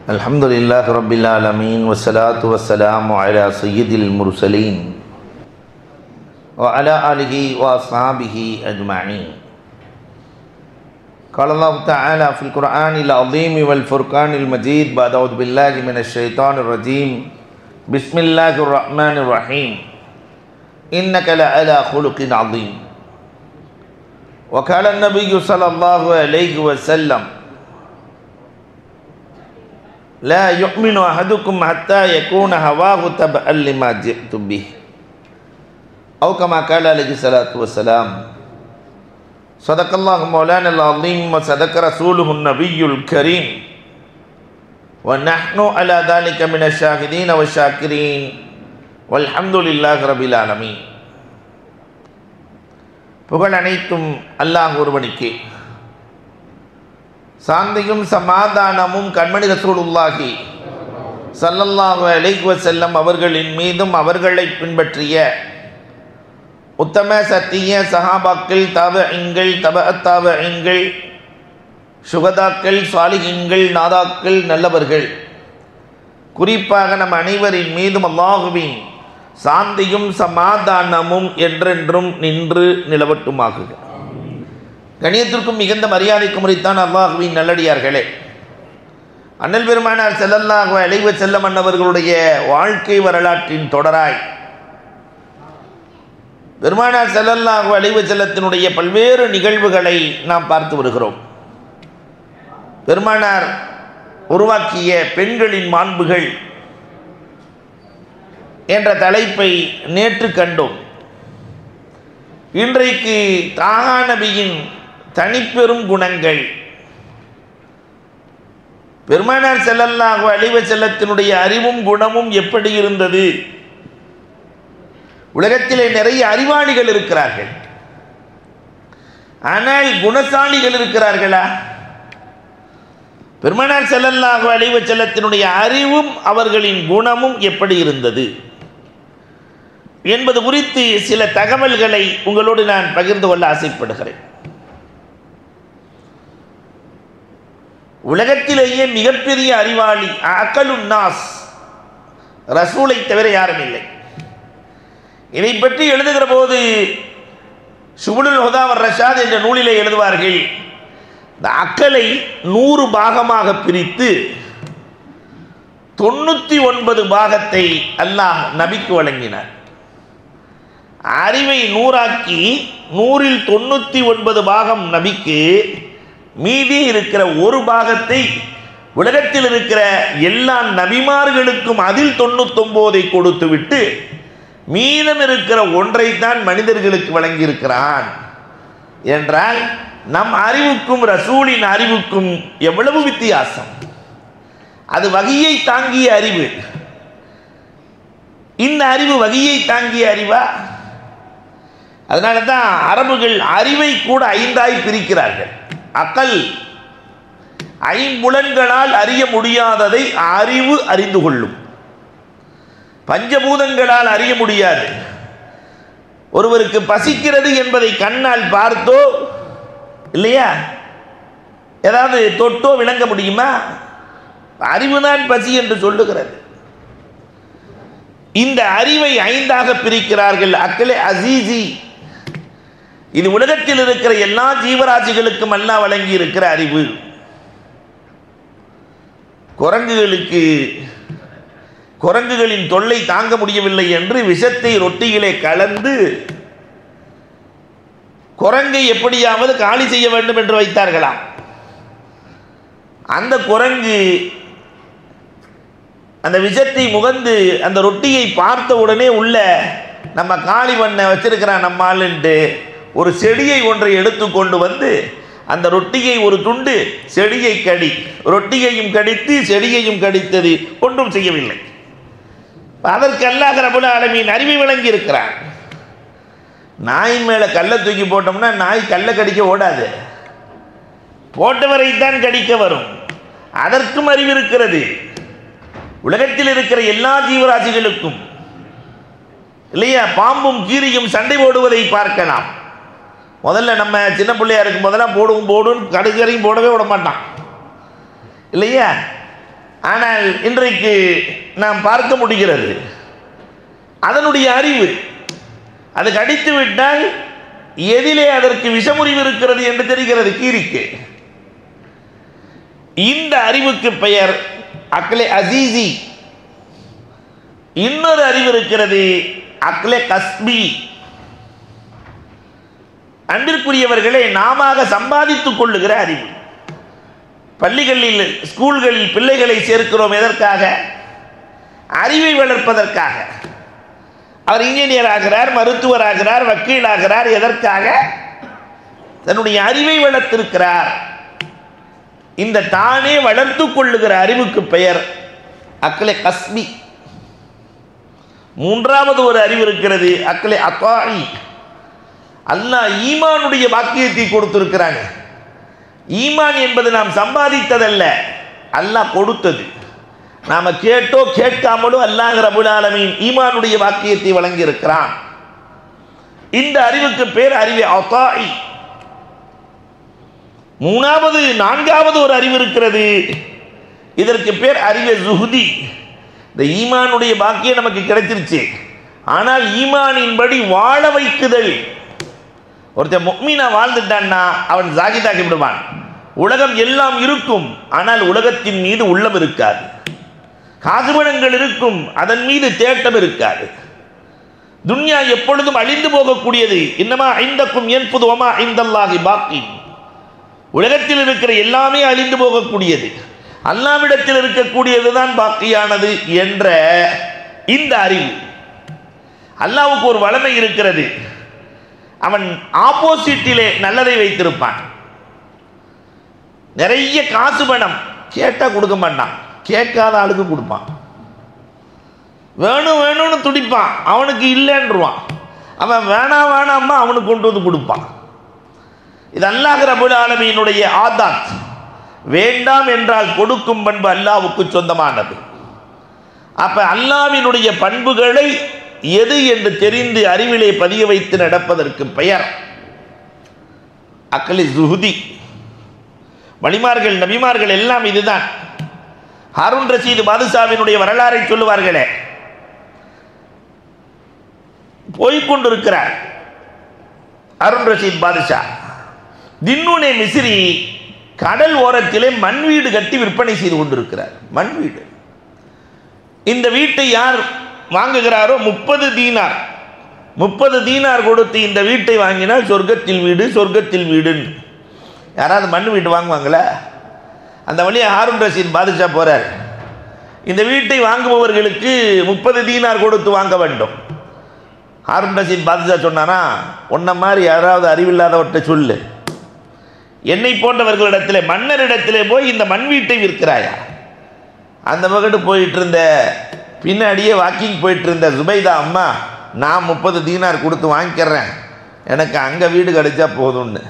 Alhamdulillah Rabbil Alameen wassalatu wassalamu ala sayyidil mursalin wa ala alihi wa ashabihi ajma'in. Qala Allah Ta'ala fil Qur'anil Azim wal Furqanil Majid ba'da a'udzu billahi minasy syaithanir rajim. Bismillahir Rahmanir Rahim. Innaka la'ala khuluqin 'azim. Wa qala an-nabiyyu sallallahu alaihi wasallam La yu'minu ahadukum hatta yakuna hawahu tab'an lima ji'tu bih. Atau kama qala alaihi salatu wassalam. Sadaqallahu maulana al-azim wa sadaqa rasuluhu an-nabiyyul karim. Wa nahnu ala dhalika minasy syahidin wa syakirin. Walhamdulillahi rabbil alamin. புகழ் அனைத்தும் அல்லாஹ் ஒருவனுக்கே. சாந்தியும் சமாதானமும் கண்மணி ரசூலுல்லாஹி ஸல்லல்லாஹு அலைஹி வஸல்லம் அவர்களின் மீதும் அவர்களை பின்பற்றிய உத்தம சத்திய சஹாபாக்கள், தாபிஈன்கள், தபஅத் தாபிஈன்கள், சுகதாக்கள், சாலிஹீன்கள், நாதாக்கள், நல்லவர்கள், குறிப்பாக நம் அனைவரின் மீதும் அல்லாஹுவின் சாந்தியும் சமாதானமும் என்றென்றும் நின்று நிலவட்டுமாகுக. கணியத்திற்கும் மிகுந்த மரியாதைக்கும் உரித்தான் அல்லாஹுவின் நல்லடியார்களே, அண்ணல் பெருமானார் ஸல்லல்லாஹு அலைஹி வஸல்லம் அன்னவர்களுடைய வாழ்க்கை வரலாற்றின் தொடராய் பெருமானார் ஸல்லல்லாஹு அலைஹி வஸல்லத்தினுடைய பல்வேறு நிகழ்வுகளை நாம் பார்த்து வருகிறோம். பெருமானார் உருவாக்கிய பெண்களின் மாண்புகள் என்ற தலைப்பை நேற்று கண்டோம். இன்றைக்கு தாஹா நபியின் தனிப்பெரும் குணங்கள், பெருமானார் ஸல்லல்லாஹு அலைஹி வஸல்லத்தினுடைய அறிவும் குணமும் எப்படி இருந்தது? உலகத்திலே நிறைய அறிவாளிகள் இருக்கிறார்கள், ஆனால் குணசாலிகள் இருக்கிறார்களா? பெருமானார் ஸல்லல்லாஹு அலைஹி வஸல்லத்தினுடைய அறிவும் அவர்களின் குணமும் எப்படி இருந்தது என்பது குறித்து சில தகவல்களை உங்களோடு நான் பகிர்ந்து கொள்ள ஆசைப்படுகிறேன். உலகத்திலேயே மிகப்பெரிய அறிவாளி அகலுன் நாஸ் ரசூலை தவிர யாரும் இல்லை. இதை பற்றி எழுதுகிற போது சுபுலுல் ஹுதா வர் ரஷாத் என்ற நூலிலே எழுதுவார்கள், இந்த அக்கலை 100 பாகமாக பிரித்து 99 பாகத்தை அல்லாஹ் நபிக்கு வழங்கினார். அறிவை 100ஆக்கி 100ல் 99 பாகம் நபிக்கு, மீதி இருக்கிற ஒரு பாகத்தை உலகத்தில் இருக்கிற எல்லா நபிமார்களுக்கும் அதில் 99ஐ கொடுத்து விட்டு மீதம் இருக்கிற ஒன்றைத்தான் மனிதர்களுக்கு வழங்கியிருக்கிறான் என்றால் நம் அறிவுக்கும் ரசூலின் அறிவுக்கும் எவ்வளவு வித்தியாசம்! அது வகியை தாங்கிய அறிவு. இந்த அறிவு வகியை தாங்கிய அறிவா? அதனால தான் அரபுகள் அறிவை கூட 5ஆய் பிரிக்கிறார்கள். அக்கல், ஐம்புலன்களால் அறிய முடியாததை அறிவு அறிந்து கொள்ளும். பஞ்சபூதங்களால் அறிய முடியாது. ஒருவருக்கு பசிக்கிறது என்பதை கண்ணால் பார்த்தோ இல்லையா, ஏதாவது தொட்டோ விளங்க முடியுமா? அறிவுதான் பசி என்று சொல்லுகிறது. இந்த அறிவை 5ஆக பிரிக்கிறார்கள். அக்கலே அசீசி, இது உலகத்தில் இருக்கிற எல்லா ஜீவராசிகளுக்கும் அல்லாஹ் வழங்கி இருக்கிற அறிவு. குரங்குகளின் தொல்லை தாங்க முடியவில்லை என்று விஷத்தை ரொட்டியிலே கலந்து குரங்கை எப்படியாவது காலி செய்ய வேண்டும் என்று வைத்தார்களாம். அந்த குரங்கு அந்த விஷத்தை முகந்து அந்த ரொட்டியை பார்த்த உடனே உள்ள நம்ம காளி பண்ண வச்சிருக்கிறான் நம்மால்ன்ட்டு ஒரு செடியை ஒன்றை எடுத்து கொண்டு வந்து அந்த ரொட்டியை ஒரு துண்டு, செடியை கடி, ரொட்டியையும் கடித்து செடியையும் கடித்தது, ஒன்றும் செய்யவில்லை. அதற்கு அல்லாஹ் ரப்பல் ஆலமீன் அறிவை வழங்கி இருக்கிறான். நாய் மேலே கல்லை தூக்கி போட்டோம்னா நாய் கல்லை கடிக்க ஓடாது, போட்டவரைத்தான் கடிக்க வரும். அதற்கும் அறிவு இருக்கிறது. உலகத்தில் இருக்கிற எல்லா ஜீவராசிகளுக்கும் இல்லையா, பாம்பும் கீரியும் சண்டை போடுவதை பார்க்கலாம். முதல்ல நம்ம சின்ன பிள்ளையா இருக்கும் போதெல்லாம் போடுன்னு கடுகரையும் போடவே விட மாட்டான் இல்லையா? ஆனால் இன்றைக்கு நாம் பார்க்க முடிகிறது அதனுடைய அறிவு. அது கடித்து விட்டால் எதிலே அதற்கு விஷமுறிவு இருக்கிறது என்று தெரிகிறது கீரிக்கு. இந்த அறிவுக்கு பெயர் அக்லே அசீசி. இன்னொரு அறிவு இருக்கிறது அக்லே கஸ்பி. அன்பிற்குரியவர்களே, நாம சம்பாதித்துக் கொள்ளுகிற அறிவு. பள்ளிகளில் ஸ்கூல்களில் பிள்ளைகளை சேர்க்கிறோம் எதற்காக? அறிவை வளர்ப்பதற்காக. அவர் இன்ஜினியர் ஆகிறார், மருத்துவர் ஆகிறார், வக்கீல் ஆகிறார். எதற்காக? தன்னுடைய அறிவை வளர்த்திருக்கிறார். இந்த தானே வளர்த்து கொள்ளுகிற அறிவுக்கு பெயர் அக்லே கஸ்பி. மூன்றாவது ஒரு அறிவு இருக்கிறது அக்லே அத்தாயி. அல்லாஹ் ஈமானுடைய பாக்கியத்தை கொடுத்திருக்கிறாங்க. ஈமான் என்பது நாம் சம்பாதித்ததல்ல, அல்லாஹ் கொடுத்தது. நாம கேட்டோ கேட்காமலோ அல்லாஹ் ரப்பல் ஆலமீன் ஈமானுடைய வாக்கியத்தை வழங்கி இருக்கிறான். இந்த அறிவுக்கு பேர் அறிவு அத்தாயி. நான்காவது ஒரு அறிவு இருக்கிறது, இதற்கு பேர் அறிவு ஜுஹுதி. இந்த ஈமானுடைய பாக்கியம் நமக்கு கிடைச்சிருச்சு, ஆனால் ஈமானின்படி வாழ வைக்குதல். ஒருத்தன் முஃமினா வாழ்ந்துட்டான்னா அவன் ஜாகிதாகி விடுவான். உலகம் எல்லாம் இருக்கும், ஆனால் உலகத்தின் மீது உள்ளம் இருக்காது. காசுபணங்கள் இருக்கும், அதன் மீது தேட்டம் இருக்காது. துன்யா எப்பொழுதும் அழிந்து போகக்கூடியது. இன்னமா ஐந்தக்கும் என்பது வமா ஐந்தல்லாஹி பாக்கி. உலகத்தில் இருக்கிற எல்லாமே அழிந்து போகக்கூடியது, அல்லாஹ்விடத்தில் இருக்கக்கூடியதுதான் பாக்கியானது என்ற இந்த அறிவு. அல்லாஹ்வுக்கு ஒரு வளமை இருக்கிறது, அவன் ஆப்போசிட்டிலே நல்லதை வைத்திருப்பான். நிறைய காசு பணம் கேட்டா கொடுக்க மாட்டான், கேட்காத ஆளுக்கு கொடுப்பான். வேணும் வேணும்னு துடிப்பான், அவனுக்கு இல்லைன்றுவான். அவன் வேணாம் வேணாம்மா அவனுக்கு கொண்டு வந்து கொடுப்பான். இது அல்லாஹ் ரப்பல் ஆலமீனுடைய ஆதாத். வேண்டாம் என்றால் கொடுக்கும் பண்பு அல்லாஹ்வுக்கு சொந்தமானது. அப்ப அல்லாஹ்வினுடைய பண்புகளை எது என்று தெரிந்து அறிவிலே பதிய வைத்து நடப்பதற்கு பெயர் அக்லி ஜுஹுதி. வலிமார்கள் நபிமார்கள் எல்லாம் இதுதான். ஹாரூன் ரஷீத் பாதுஷாவினுடைய வரலாறை சொல்லுவார்களே, போய்கொண்டிருக்கிறார் ஹாரூன் ரஷீத் பாதுஷா. தின்னூனே மிஸ்ரி கடல் ஓரத்திலே மண் வீடு கட்டி விற்பனை செய்து கொண்டிருக்கிறார். மண் வீடு. இந்த வீட்டை யார் வாங்குகிறாரோ 30 தீனார், 30 தீனார் கொடுத்து இந்த வீட்டை வாங்கினால் சொர்க்கத்தில் வீடு, சொர்க்கத்தில் வீடுன்னு. யாராவது மண் வீடு வாங்குவாங்களா? அந்த வழியாக ஹாரூன் ரஷீத் பாதுஷா போறார். இந்த வீட்டை வாங்குபவர்களுக்கு 30 தீனார் கொடுத்து வாங்க வேண்டும். ஹாரூன் ரஷீத் பாதுஷா சொன்னானா, உன்ன மாதிரி யாராவது அறிவில்லாதவற்றை சொல்லு, என்னை போன்றவர்களிடத்தில் மன்னரிடத்திலே போய் இந்த மண் வீட்டை விற்கிறாயா? அந்த பக்கத்து போயிட்டு இருந்த, பின்னாடியே வாக்கிங் போயிட்டு இருந்த ஜுபைதா அம்மா, நான் 30 தீனார் கொடுத்து வாங்கிக்கிறேன், எனக்கு அங்கே வீடு கிடைச்சா போதும்னு.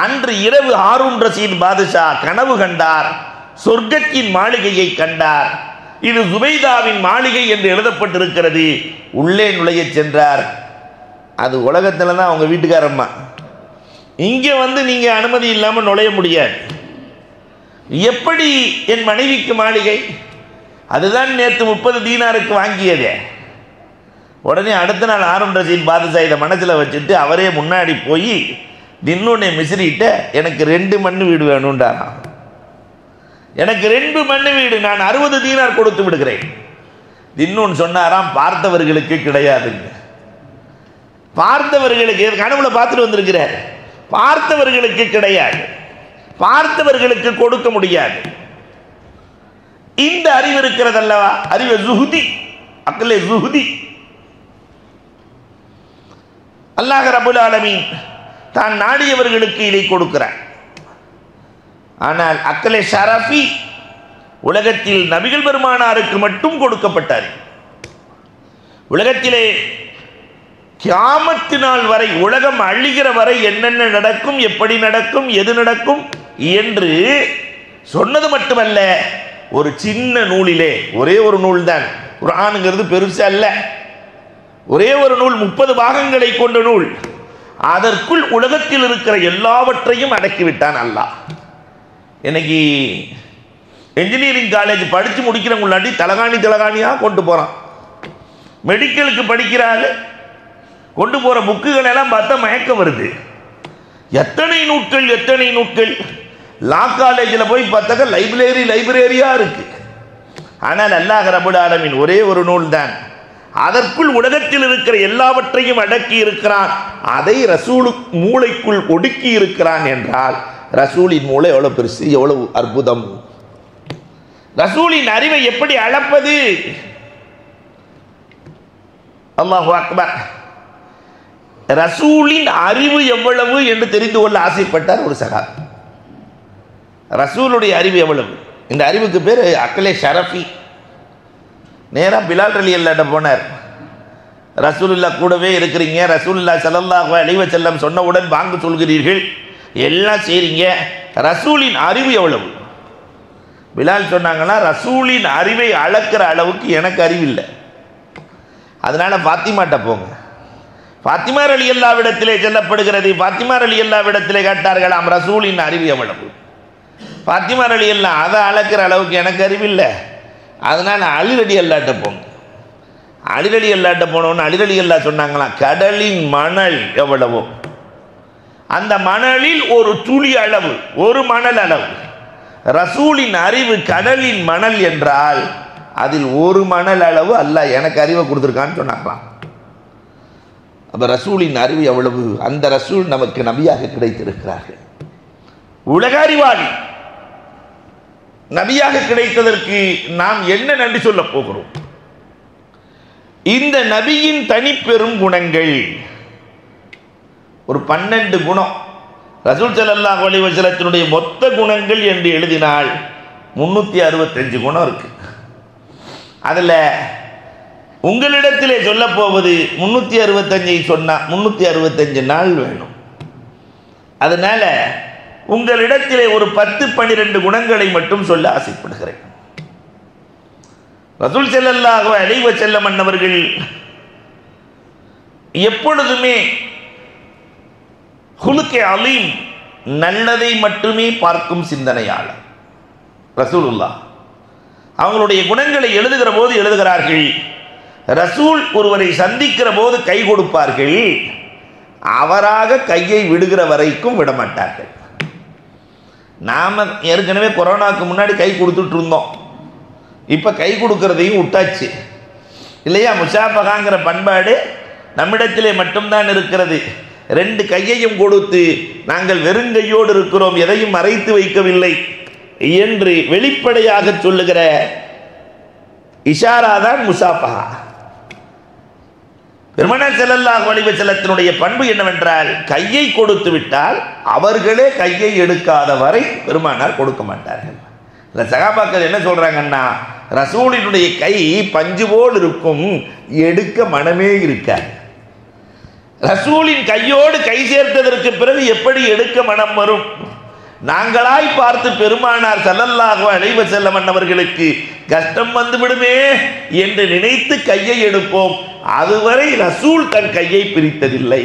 அன்று இரவு ஹாரூன் ரஷீத் பாதுஷா கனவு கண்டார், சொர்க்கத்தின் மாளிகையை கண்டார். இது ஜுபைதாவின் மாளிகை என்று எழுதப்பட்டிருக்கிறது. உள்ளே நுழைய சென்றார். அது உலகத்தில் தான் அவங்க வீட்டுக்காரம்மா. இங்கே வந்து நீங்கள் அனுமதி இல்லாமல் நுழைய முடியாது. எப்படி என் மனைவிக்கு மாளிகை? அதுதான் நேற்று 30 தீனாருக்கு வாங்கியதே. உடனே அடுத்த நாள் ஹாரூன் ரஷீத் பாதுஷா இதை மனசில் வச்சுட்டு அவரே முன்னாடி போய் தின்னூனை மிஸ்ரிட்ட எனக்கு 2 மண் வீடு வேணும்டாராம். எனக்கு 2 மண் வீடு, நான் 60 தீனார் கொடுத்து விடுகிறேன். தின்னூன் சொன்னாராம், பார்த்தவர்களுக்கு கிடையாதுங்க. பார்த்தவர்களுக்கு, கனவுல பார்த்துட்டு வந்திருக்கிறார், பார்த்தவர்களுக்கு கிடையாது, பார்த்தவர்களுக்கு கொடுக்க முடியாது. இந்த அறிவு இருக்கிறது அல்லவா, அறிவு ஜுஹுதி, அக்லே ஜுஹுதி. அல்லாஹ் ரப்பல் ஆலமீன் தான் நாடியவர்களுக்கு இதை கொடுக்கிறார். ஆனால் அக்லே ஷரஃபி உலகத்தில் நபிகள் பெருமானாருக்கு மட்டும் கொடுக்கப்பட்டார். உலகத்திலே கியாமத்து நாள் வரை, உலகம் அழிகிற வரை என்னென்ன நடக்கும், எப்படி நடக்கும், எது நடக்கும் என்று சொன்னது மட்டுமல்ல, ஒரு சின்ன நூலிலே, ஒரே ஒரு நூல் தான், குர்ஆனுங்கிறது பெருசு அல்ல, ஒரே ஒரு நூல், 30 பாகங்களை கொண்ட நூல். அதற்குள் உலகத்தில் இருக்கிற எல்லாவற்றையும் அடக்கிவிட்டான் அல்லாஹ். இன்னைக்கு இன்ஜினியரிங் காலேஜ் படித்து முடிக்கிறவங்களாட்டி தலகாணியாக கொண்டு போகிறான். மெடிக்கலுக்கு படிக்கிறாள், கொண்டு போகிற புக்குகள் எல்லாம் பார்த்தா மயக்கம் வருது. எத்தனை நூட்கள். லா காலேஜில் போய் பார்த்தாக்க லைப்ரரியாக இருக்குது. ஆனால் அல்லாஹ் ரப்பல் ஆலமீன் ஒரே ஒரு நூல் தான், அதற்குள் உலகத்தில் இருக்கிற எல்லாவற்றையும் அடக்கி இருக்கிறான். அதை ரசூலு மூளைக்குள் ஒடுக்கி இருக்கிறான் என்றால் ரசூலின் மூளை எவ்வளவு பெருசு, எவ்வளவு அற்புதம். ரசூலின் அறிவை எப்படி அளப்பது? அல்லாஹு அக்பர். ரசூலின் அறிவு எவ்வளவு என்று தெரிந்து கொள்ள ஆசைப்பட்டார் ஒரு சஹாபி. ரசூலுடைய அறிவு எவ்வளவு? இந்த அறிவுக்கு பேர் அக்கலே ஷரஃபி. நேராக பிலால் ரலியல்லாஹு போனார். ரசூலுல்லாஹ் கூடவே இருக்கிறீங்க, ரசூலுல்லாஹ் ஸல்லல்லாஹு அலைஹி வஸல்லம் சொன்னவுடன் வாங்க சொல்கிறீர்கள், எல்லாம் செய்றீங்க, ரசூலின் அறிவு எவ்வளவு? பிலால் சொன்னாங்கன்னா, ரசூலின் அறிவை அளக்கிற அளவுக்கு எனக்கு அறிவில்லை, அதனால ஃபாத்திமாட்ட போங்க. ஃபாத்திமா ரலியல்லாஹுவிடத்திலே சொல்லப்படுகிறது, ஃபாத்திமா ரலியல்லாஹுவிடத்திலே கேட்டார்களாம், ரசூலின் அறிவு எவ்வளவு? ஃபாத்திமா ரலியல்லாஹு, அதை அளக்கிற அளவுக்கு எனக்கு அறிவில்லை, அதனால் அலி ரலியல்லாஹுட்ட போங்க. அலி ரலியல்லாஹுட்ட போனோன்னு அலி ரலியல்லாஹு சொன்னாங்களாம், கடலின் மணல் எவ்வளவோ அந்த மணலில் ஒரு துளி அளவு, ஒரு மணல் அளவு. ரசூலின் அறிவு கடலின் மணல் என்றால் அதில் ஒரு மணல் அளவு அல்லாஹ் எனக்கு அறிவை கொடுத்துருக்கான்னு சொன்னாங்களாம். அப்போ ரசூலின் அறிவு எவ்வளவு? அந்த ரசூல் நமக்கு நபியாக கிடைத்திருக்கிறார்கள். உலக அறிவாளி நபியாக கிடைத்ததற்கு நாம் என்ன நன்றி சொல்ல போகிறோம்? இந்த நபியின் தனிப்பெரும் குணங்கள் ஒரு 12 குணம். ரசூல் ஸல்லல்லாஹு அலைஹி வஸல்லத்தினுடைய மொத்த குணங்கள் என்று எழுதினால் 365 குணம் இருக்கு. அதில் உங்களிடத்திலே சொல்ல போவது 365 சொன்னால் 365 நாள் வேணும். அதனால உங்களிடத்திலே ஒரு 10-12 குணங்களை மட்டும் சொல்ல ஆசைப்படுகிறேன். ரசூல் ஸல்லல்லாஹு அலைஹி வஸல்லம் அன்னவர்கள் எப்பொழுதுமே குலுக்கே அலீம், நல்லதை மட்டுமே பார்க்கும் சிந்தனையாளர் ரசூலுல்லாஹ். அவங்களுடைய குணங்களை எழுதுகிற போது எழுதுகிறார்கள், ரசூல் ஒருவரை சந்திக்கிற போது கை கொடுப்பார்கள், அவராக கையை விடுகிற வரைக்கும் விடமாட்டார்கள். நாம் ஏற்கனவே கொரோனாவுக்கு முன்னாடி கை கொடுத்துட்டு இருந்தோம், இப்போ கை கொடுக்கறதையும் விட்டாச்சு இல்லையா? முஷாபகாங்கிற பண்பாடு நம்மிடத்திலே மட்டும்தான் இருக்கிறது. 2 கையையும் கொடுத்து நாங்கள் வெறுங்கையோடு இருக்கிறோம், எதையும் மறைத்து வைக்கவில்லை என்று வெளிப்படையாக சொல்லுகிற இஷாரா தான் முசாஃபஹா. பெருமானார் ஸல்லல்லாஹு அலைஹி வஸல்லத்தினுடைய பண்பு என்னவென்றால், கையை கொடுத்து விட்டால் அவர்களே கையை எடுக்காத வரை பெருமானார் கொடுக்க மாட்டார்கள். இந்த சகாபாக்கள் என்ன சொல்றாங்கன்னா, ரசூலினுடைய கை பஞ்சு போல் இருக்கும், எடுக்க மனமே இருக்காது. ரசூலின் கையோடு கை சேர்த்ததற்கு பிறகு எப்படி எடுக்க மனம் வரும்? நாங்களாய் பார்த்து பெருமானார் ஸல்லல்லாஹு அலைஹி வஸல்லம் அவர்களுக்கு கஷ்டம் வந்துவிடுமே என்று நினைத்து கையை எடுப்போம். அதுவரை ரசூல் தன் கையை பிரித்ததில்லை.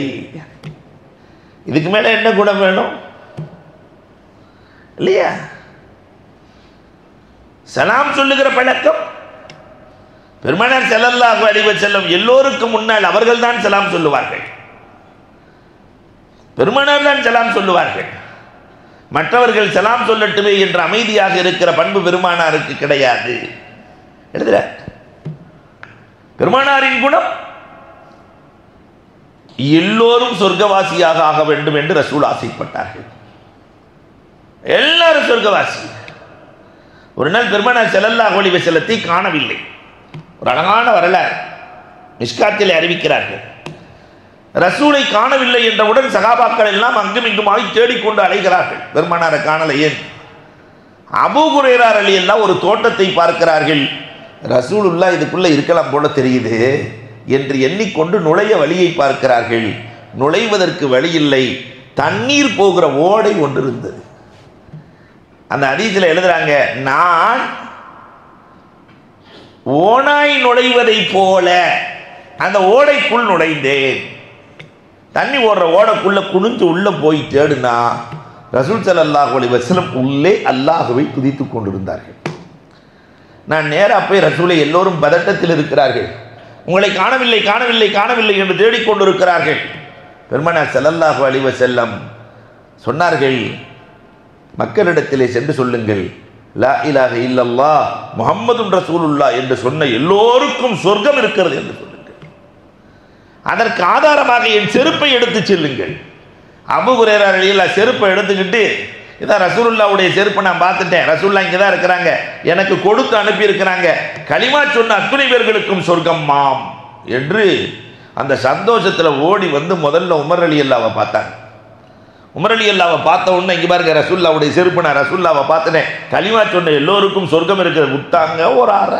இதுக்கு மேல என்ன குணம் வேணும் இல்லையா? சலாம் சொல்லுகிற பழக்கம். பெருமானார் ஸல்லல்லாஹு அலைஹி வஸல்லம் எல்லோருக்கும் முன்னால் அவர்கள் தான் சலாம் சொல்லுவார்கள், பெருமானார் தான் சலாம் சொல்லுவார்கள். மற்றவர்கள் சலாம் சொல்லட்டுமே என்று அமைதியாக இருக்கிற பண்பு பெருமானாருக்கு கிடையாது. எழுதுற பெருமானாரின் குணம், எல்லோரும் சொர்க்கவாசியாக ஆக வேண்டும் என்று ரசூல் ஆசைப்பட்டார்கள். எல்லாரும் சொர்க்கவாசி. ஒரு நாள் பெருமானார் ஸல்லல்லாஹு அலைஹி வஸல்லத்தை காணவில்லை. ஒரு அழகான வரலாறு மிஷ்காத்திலே அறிவிக்கிறார்கள். ரசூலை காணவில்லை என்றவுடன் சகாபாக்கள் எல்லாம் அங்கும் இங்குமாய் தேடிக்கொண்டு அலைகிறார்கள், பெருமானாரை காணலை. ஏன்? அபூ ஹுரைரா ரலியல்லாஹு ஒரு தோட்டத்தை பார்க்கிறார்கள். ரசூலுல்லாஹ் இதுக்குள்ள இருக்கலாம் போல தெரியுது என்று எண்ணிக்கொண்டு நுழைய வழியை பார்க்கிறார்கள். நுழைவதற்கு வழி இல்லை, தண்ணீர் போகிற ஓடை ஒன்று இருந்தது. அந்த ஹதீஸில் எழுதுறாங்க, நான் ஓனாய் நுழைவதை போல அந்த ஓடைக்குள் நுழைந்தேன். தண்ணி ஓடுற ஓடைக்குள்ள குனிஞ்சு உள்ள போய் தேடுனா ரசூல் ஸல்லல்லாஹு அலைஹி வஸல்லம் உள்ளே அல்லாஹ்வை துதித்துக் கொண்டிருந்தார்கள். நான் நேராக போய் ரசூலை, எல்லோரும் பதட்டத்தில் இருக்கிறார்கள், உங்களை காணவில்லை காணவில்லை காணவில்லை என்று தேடிக்கொண்டிருக்கிறார்கள். பெருமானார் ஸல்லல்லாஹு அலைஹி வஸல்லம் சொன்னார்கள், மக்களிடத்திலே சென்று சொல்லுங்கள், லா இலாஹ இல்லல்லாஹ் முஹம்மதுன் ரசூலுல்லாஹ் என்று சொன்ன எல்லோருக்கும் சொர்க்கம் இருக்கிறது என்று சொல்லுங்கள். அதற்கு ஆதாரமாக என் செருப்பை எடுத்து செல்லுங்கள். அபூ ஹுரைரா ரலியல்லாஹு செருப்பை எடுத்துக்கிட்டு, இதான் ரசூலுல்லாவுடைய செருப்பை நான் பார்த்துட்டேன், ரசூலுல்லாஹ் இங்கே தான் இருக்கிறாங்க, எனக்கு கொடுத்து அனுப்பி இருக்கிறாங்க, களிமா சொன்ன அத்துணை பேர்களுக்கும் சொர்க்கம் மாம் என்று அந்த சந்தோஷத்தில் ஓடி வந்து முதல்ல உமர் ரலியல்லாஹு பார்த்தாங்க. உமர் ரலியல்லாஹு பார்த்த உடனே, இங்கே பாருங்க ரசூலுல்லாவுடைய செருப்பு, நான் ரசூலுல்லாவை பார்த்துட்டேன், களிமா சொன்ன எல்லோருக்கும் சொர்க்கம் இருக்கிறது, விட்டாங்க ஒரு ஆற.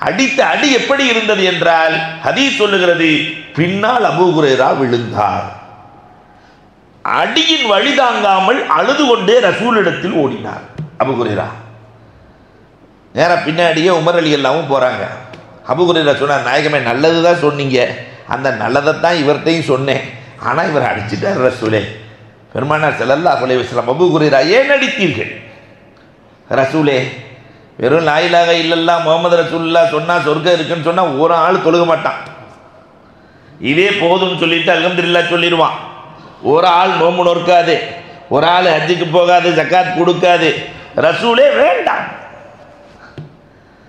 அடித்த அடி எப்படி இருந்தது என்றால், ஹதீஸ் சொல்லுகிறது, பின்னால் அபூ ஹுரைரா விழுந்தார். அடியின் வழி தாங்காமல் அழுது கொண்டே ரசூலிடத்தில் ஓடினார் அபூ ஹுரைரா. நேரம் பின்னாடியே உமர் ரலியல்லாஹு போறாங்க. அபூ ஹுரைரா சொன்னார், நாயகமே நல்லது தான் சொன்னீங்க, அந்த நல்லதைத்தான் இவர்கிட்டையும் சொன்னேன், ஆனால் இவர் அடிச்சுட்டார் ரசூலே. பெருமானார் ஸல்லல்லாஹு அலைஹி வஸல்லம், அபூ ஹுரைரா ஏன் அடித்தீர்கள்? ரசூலே, வெறும் லா இலாஹ இல்லல்லாஹ் முஹம்மது ரசூலுல்லாஹ் சொன்னால் சொர்க்கம் இருக்குன்னு சொன்னால் ஒரு ஆள் தொழுக மாட்டான், இதே போதும்னு சொல்லிட்டு அல்ஹம்துலில்லாஹ் சொல்லிடுவான். ஒரு ஆள் நோம்பு நோற்காது, ஒரு ஆள் ஹஜ்ஜுக்கு போகாது, ஜக்காத் கொடுக்காது, ரசூலே வேண்டாம்.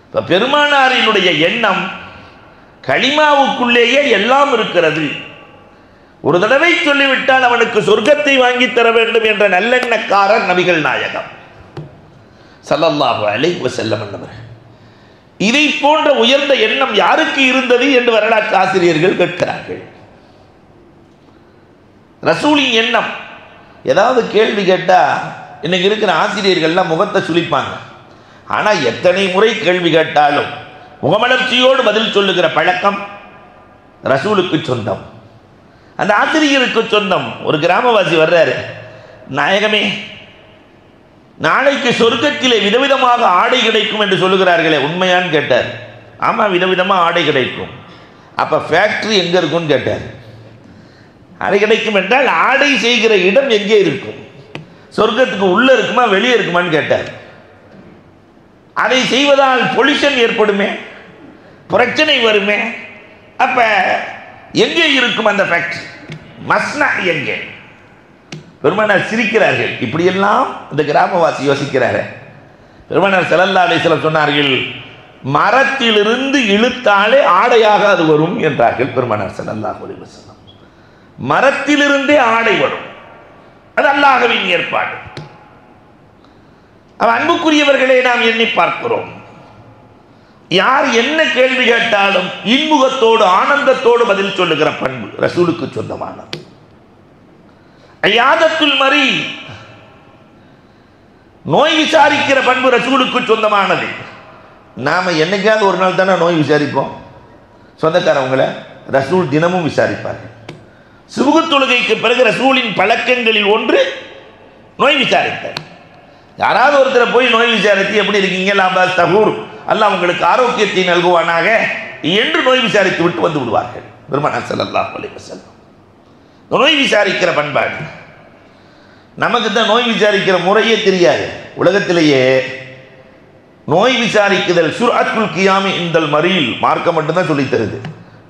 இப்போ பெருமானாரினுடைய எண்ணம், களிமாவுக்குள்ளேயே எல்லாம் இருக்கிறது, ஒரு தடவை சொல்லிவிட்டால் அவனுக்கு சொர்க்கத்தை வாங்கி தர வேண்டும் என்ற நல்லெண்ணக்காரர் நபிகள் நாயகம் ஸல்லல்லாஹு அலைஹி வஸல்லம் என்பவர். இதை போன்ற உயர்ந்த எண்ணம் யாருக்கு இருந்தது என்று வரலாற்று ஆசிரியர்கள் கேட்கிறார்கள். ரசூலின் எண்ணம், ஏதாவது கேள்வி கேட்டால் இன்னைக்கு இருக்கிற ஆசிரியர்கள்லாம் முகத்தை சுளிப்பாங்க, ஆனால் எத்தனை முறை கேள்வி கேட்டாலும் முகமலர்ச்சியோடு பதில் சொல்லுகிற பழக்கம் ரசூலுக்கு சொந்தம், அந்த ஆசிரியருக்கு சொந்தம். ஒரு கிராமவாசி வர்றாரு, நாயகமே நாளைக்கு சொர்க்கத்திலே விதவிதமாக ஆடை கிடைக்கும் என்று சொல்லுகிறார்களே, உண்மையான்னு கேட்டார். ஆமாம், விதவிதமாக ஆடை கிடைக்கும். அப்போ ஃபேக்ட்ரி எங்கே இருக்குன்னு கேட்டார். ஆடை கிடைக்கும் என்றால் ஆடை செய்கிற இடம் எங்கே இருக்கும், சொர்க்கத்துக்கு உள்ளே இருக்குமா வெளியே இருக்குமான்னு கேட்டார். அதை செய்வதால் பொல்யூஷன் ஏற்படுமே, பிரச்சனை வருமே, அப்போ எங்கே இருக்கும் அந்த ஃபேக்ட்ரி, மஸ்னா எங்கே? பெருமானார் சிரிக்கிறார்கள். இப்படியெல்லாம் இந்த கிராமவாசி யோசிக்கிறாரு. பெருமானார் ஸல்லல்லாஹு அலைஹி வஸல்லம் சொன்னார்கள், மரத்திலிருந்து இழுத்தாலே ஆடையாக அது வரும் என்றார்கள் பெருமானார் ஸல்லல்லாஹு அலைஹி வஸல்லம். மரத்திலிருந்தே ஆடை வரும், அது அல்லாஹ்வின் ஏற்பாடு. அன்புக்குரியவர்களை நாம் எண்ணி பார்க்கிறோம், யார் என்ன கேள்வி கேட்டாலும் இன்முகத்தோடு ஆனந்தத்தோடு பதில் சொல்லுகிற பண்பு ரசூலுக்கு சொந்தமானது. ஐயாதத்துல் மரி, நோய் விசாரிக்கிற பண்பு ரசூலுக்கு சொந்தமானது. நாம என்னைக்காவது ஒரு நாள் தானே நோய் விசாரிப்போம், சொந்தக்காரவங்களை ரசூல் தினமும் விசாரிப்பார்கள். சுபுகு தொழுகைக்கு பிறகு ரசூலின் பழக்கங்களில் ஒன்று நோய் விசாரித்தார். யாராவது ஒருத்தரை போய் நோய் விசாரித்து எப்படி இருக்கீங்க, லாபாஸ் தகூர், அல்லாஹ் உங்களுக்கு ஆரோக்கியத்தை நல்குவானாக என்று நோய் விசாரித்து விட்டு வந்து விடுவார்கள் பெருமானார் ஸல்லல்லாஹு அலைஹி வஸல்லம். நோய் விசாரிக்கிற பண்பாடு. நமக்கு தான் நோய் விசாரிக்கிற முறையே தெரியாது. உலகத்திலேயே நோய் விசாரிக்குதல் சுர்அத்துல் கியாமி இந்தல் மரீல், மார்க்கம் மட்டும்தான் சொல்லி தருது.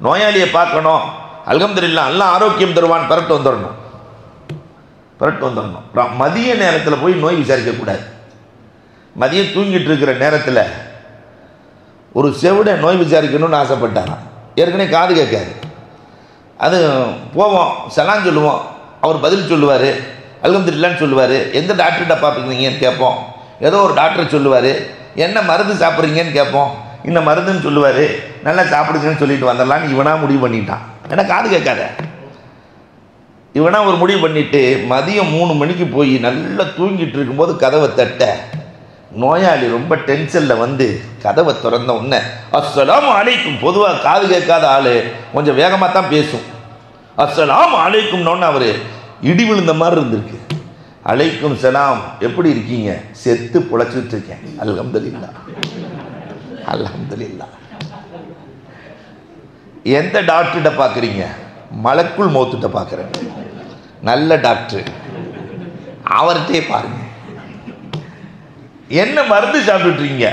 நோயாளியை பார்க்கணும், அல்ஹம்துலில்லாஹ் அல்லாஹ் ஆரோக்கியம் தருவான், பரட்டு வந்துடணும். மதிய நேரத்தில் போய் நோய் விசாரிக்கக்கூடாது. மதியம் தூங்கிட்டு இருக்கிற நேரத்தில் ஒரு செவிட நோய் விசாரிக்கணும்னு ஆசைப்பட்டாராம். ஏற்கனவே காது கேட்காது. அது போவோம், சலான் சொல்லுவோம், அவர் பதில் சொல்லுவார், அல்ஹம்துலில்லாஹ்னு சொல்லுவார். எந்த டாக்டர்கிட்ட பார்ப்பீங்கன்னு கேட்போம், ஏதோ ஒரு டாக்டர் சொல்லுவார். என்ன மருந்து சாப்பிட்றீங்கன்னு கேட்போம், இந்த மருந்துன்னு சொல்லுவார். நல்லா சாப்பிடுங்கன்னு சொல்லிட்டு வந்துடலான்னு இவனா முடிவு பண்ணிட்டான். ஏன்னா காது கேட்காத. இவனா ஒரு முடிவு பண்ணிட்டு மதியம் 3 மணிக்கு போய் நல்லா தூங்கிட்டு இருக்கும்போது கதவை தட்ட, நோயாளி ரொம்ப டென்ஷனில் வந்து கதவை திறந்த உடனே அஸ்ஸலாமு அலைக்கும். பொதுவாக காது கேட்காத ஆள் கொஞ்சம் வேகமாக தான் பேசும். அஸ்ஸலாமு அலைக்கும்னோன்னு அவர் இடி விழுந்த மாதிரி இருந்திருக்கு. அலைக்கும் சலாம், எப்படி இருக்கீங்க? செத்து பொழைச்சிட்டு இருக்கேன், அல்ஹம்துலில்லாஹ் அல்ஹம்துலில்லாஹ். எந்த டாக்டர்கிட்ட பார்க்குறீங்க? மலக்குள் மௌத்துட்ட பார்க்குறேன். நல்ல டாக்டர், அவர்கிட்டே பாருங்க. என்ன மருந்து சாப்பிட்டுருக்கீங்க?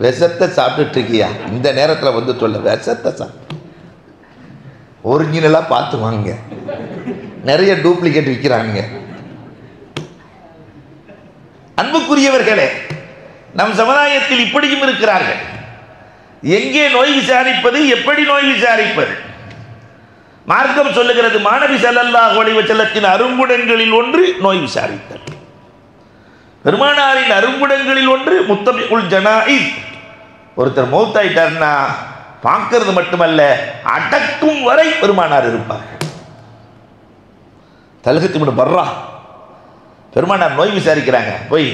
விஷத்தை சாப்பிட்டுட்டு இருக்கியா? இந்த நேரத்தில் வந்து சொல்ல விஷத்தை சாப்பிட்டு ஒரிஜினலாக பார்த்து வாங்க, நிறைய டூப்ளிகேட் விற்கிறாங்க. அன்புக்குரியவர்களே, நம் சமுதாயத்தில் இப்படியும் இருக்கிறார்கள். எங்கே நோய் விசாரிப்பது, எப்படி நோய் விசாரிப்பது? மார்க்கம் சொல்லுகிறது, மாணவி ஸல்லல்லாஹு அலைஹி வஸல்லத்தின் அருங்குணங்களில் ஒன்று நோய் விசாரித்தல். பெருமானாரின் அருங்குணங்களில் ஒன்று முத்தபிஉல் ஜனாயிஸ். ஒருத்தர் மௌத்தாயிட்டார்னா பார்க்கிறது மட்டுமல்ல, அடக்கும் வரை பெருமானார் இருப்பார்கள். தல்ஹத் இப்னு பர்ரா பெருமானார் நோய் விசாரிக்கிறாங்க. போய்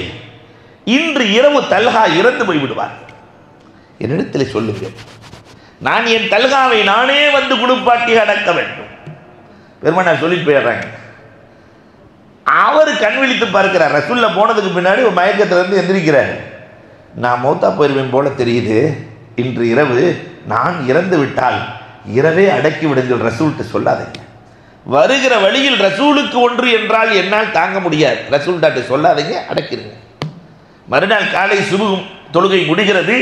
இன்று இரவு தல்ஹா இறந்து போய் விடுவார், என்னிடத்தில் சொல்லுங்கள், நான் என் தல்காவை நானே வந்து குளிப்பாட்டி அடக்க வேண்டும். பெருமானார் சொல்லிட்டு போயிடுறாங்க. அவர் கண் விழித்து பார்க்கிறார். ரசூல்ல போனதுக்கு பின்னாடி ஒரு மயக்கத்திலிருந்து எந்திரிக்கிறார். நான் மௌத்தா போயிருவேன் போல தெரியுது, இன்று இரவு நான் இறந்து விட்டால் இரவே அடக்கி விடுங்கள், ரசூல்கிட்ட சொல்லாதீங்க. வருகிற வழியில் ரசூலுக்கு ஒன்று என்றால் என்னால் தாங்க முடியாது, ரசூல்கிட்ட சொல்லாதீங்க, அடக்கிடுங்க. மறுநாள் காலை சுபுகும் தொழுகை முடிகிறது.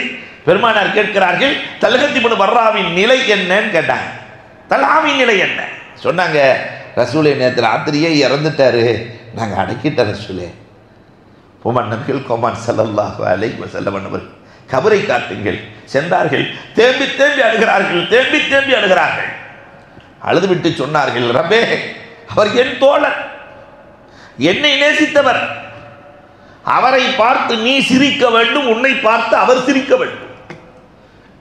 பெருமானார் கேட்கிறார்கள், தல்ஹத் இப்னு பர்ராவின் நிலை என்னன்னு கேட்டாங்க. தல்ஹாவின் நிலை என்ன சொன்னாங்க? ரசூலை நேரத்தில் ராத்திரியே இறந்துட்டாரு, நாங்கள் அடக்கிட்ட ரசூலே. பொமன் நபிகள் கோமான் ஸல்லல்லாஹு அலைஹி வஸல்லம் அவர்கள் கபரை காட்டுங்கள் சென்றார்கள். தேம்பி தேம்பி அழுகிறார்கள், தேம்பி தேம்பி அழுகிறார்கள். அழுதுவிட்டு சொன்னார்கள், ரப்பே, அவர் என் தோழர், என்னை நேசித்தவர், அவரை பார்த்து நீ சிரிக்க வேண்டும், உன்னை பார்த்து அவர் சிரிக்க வேண்டும்,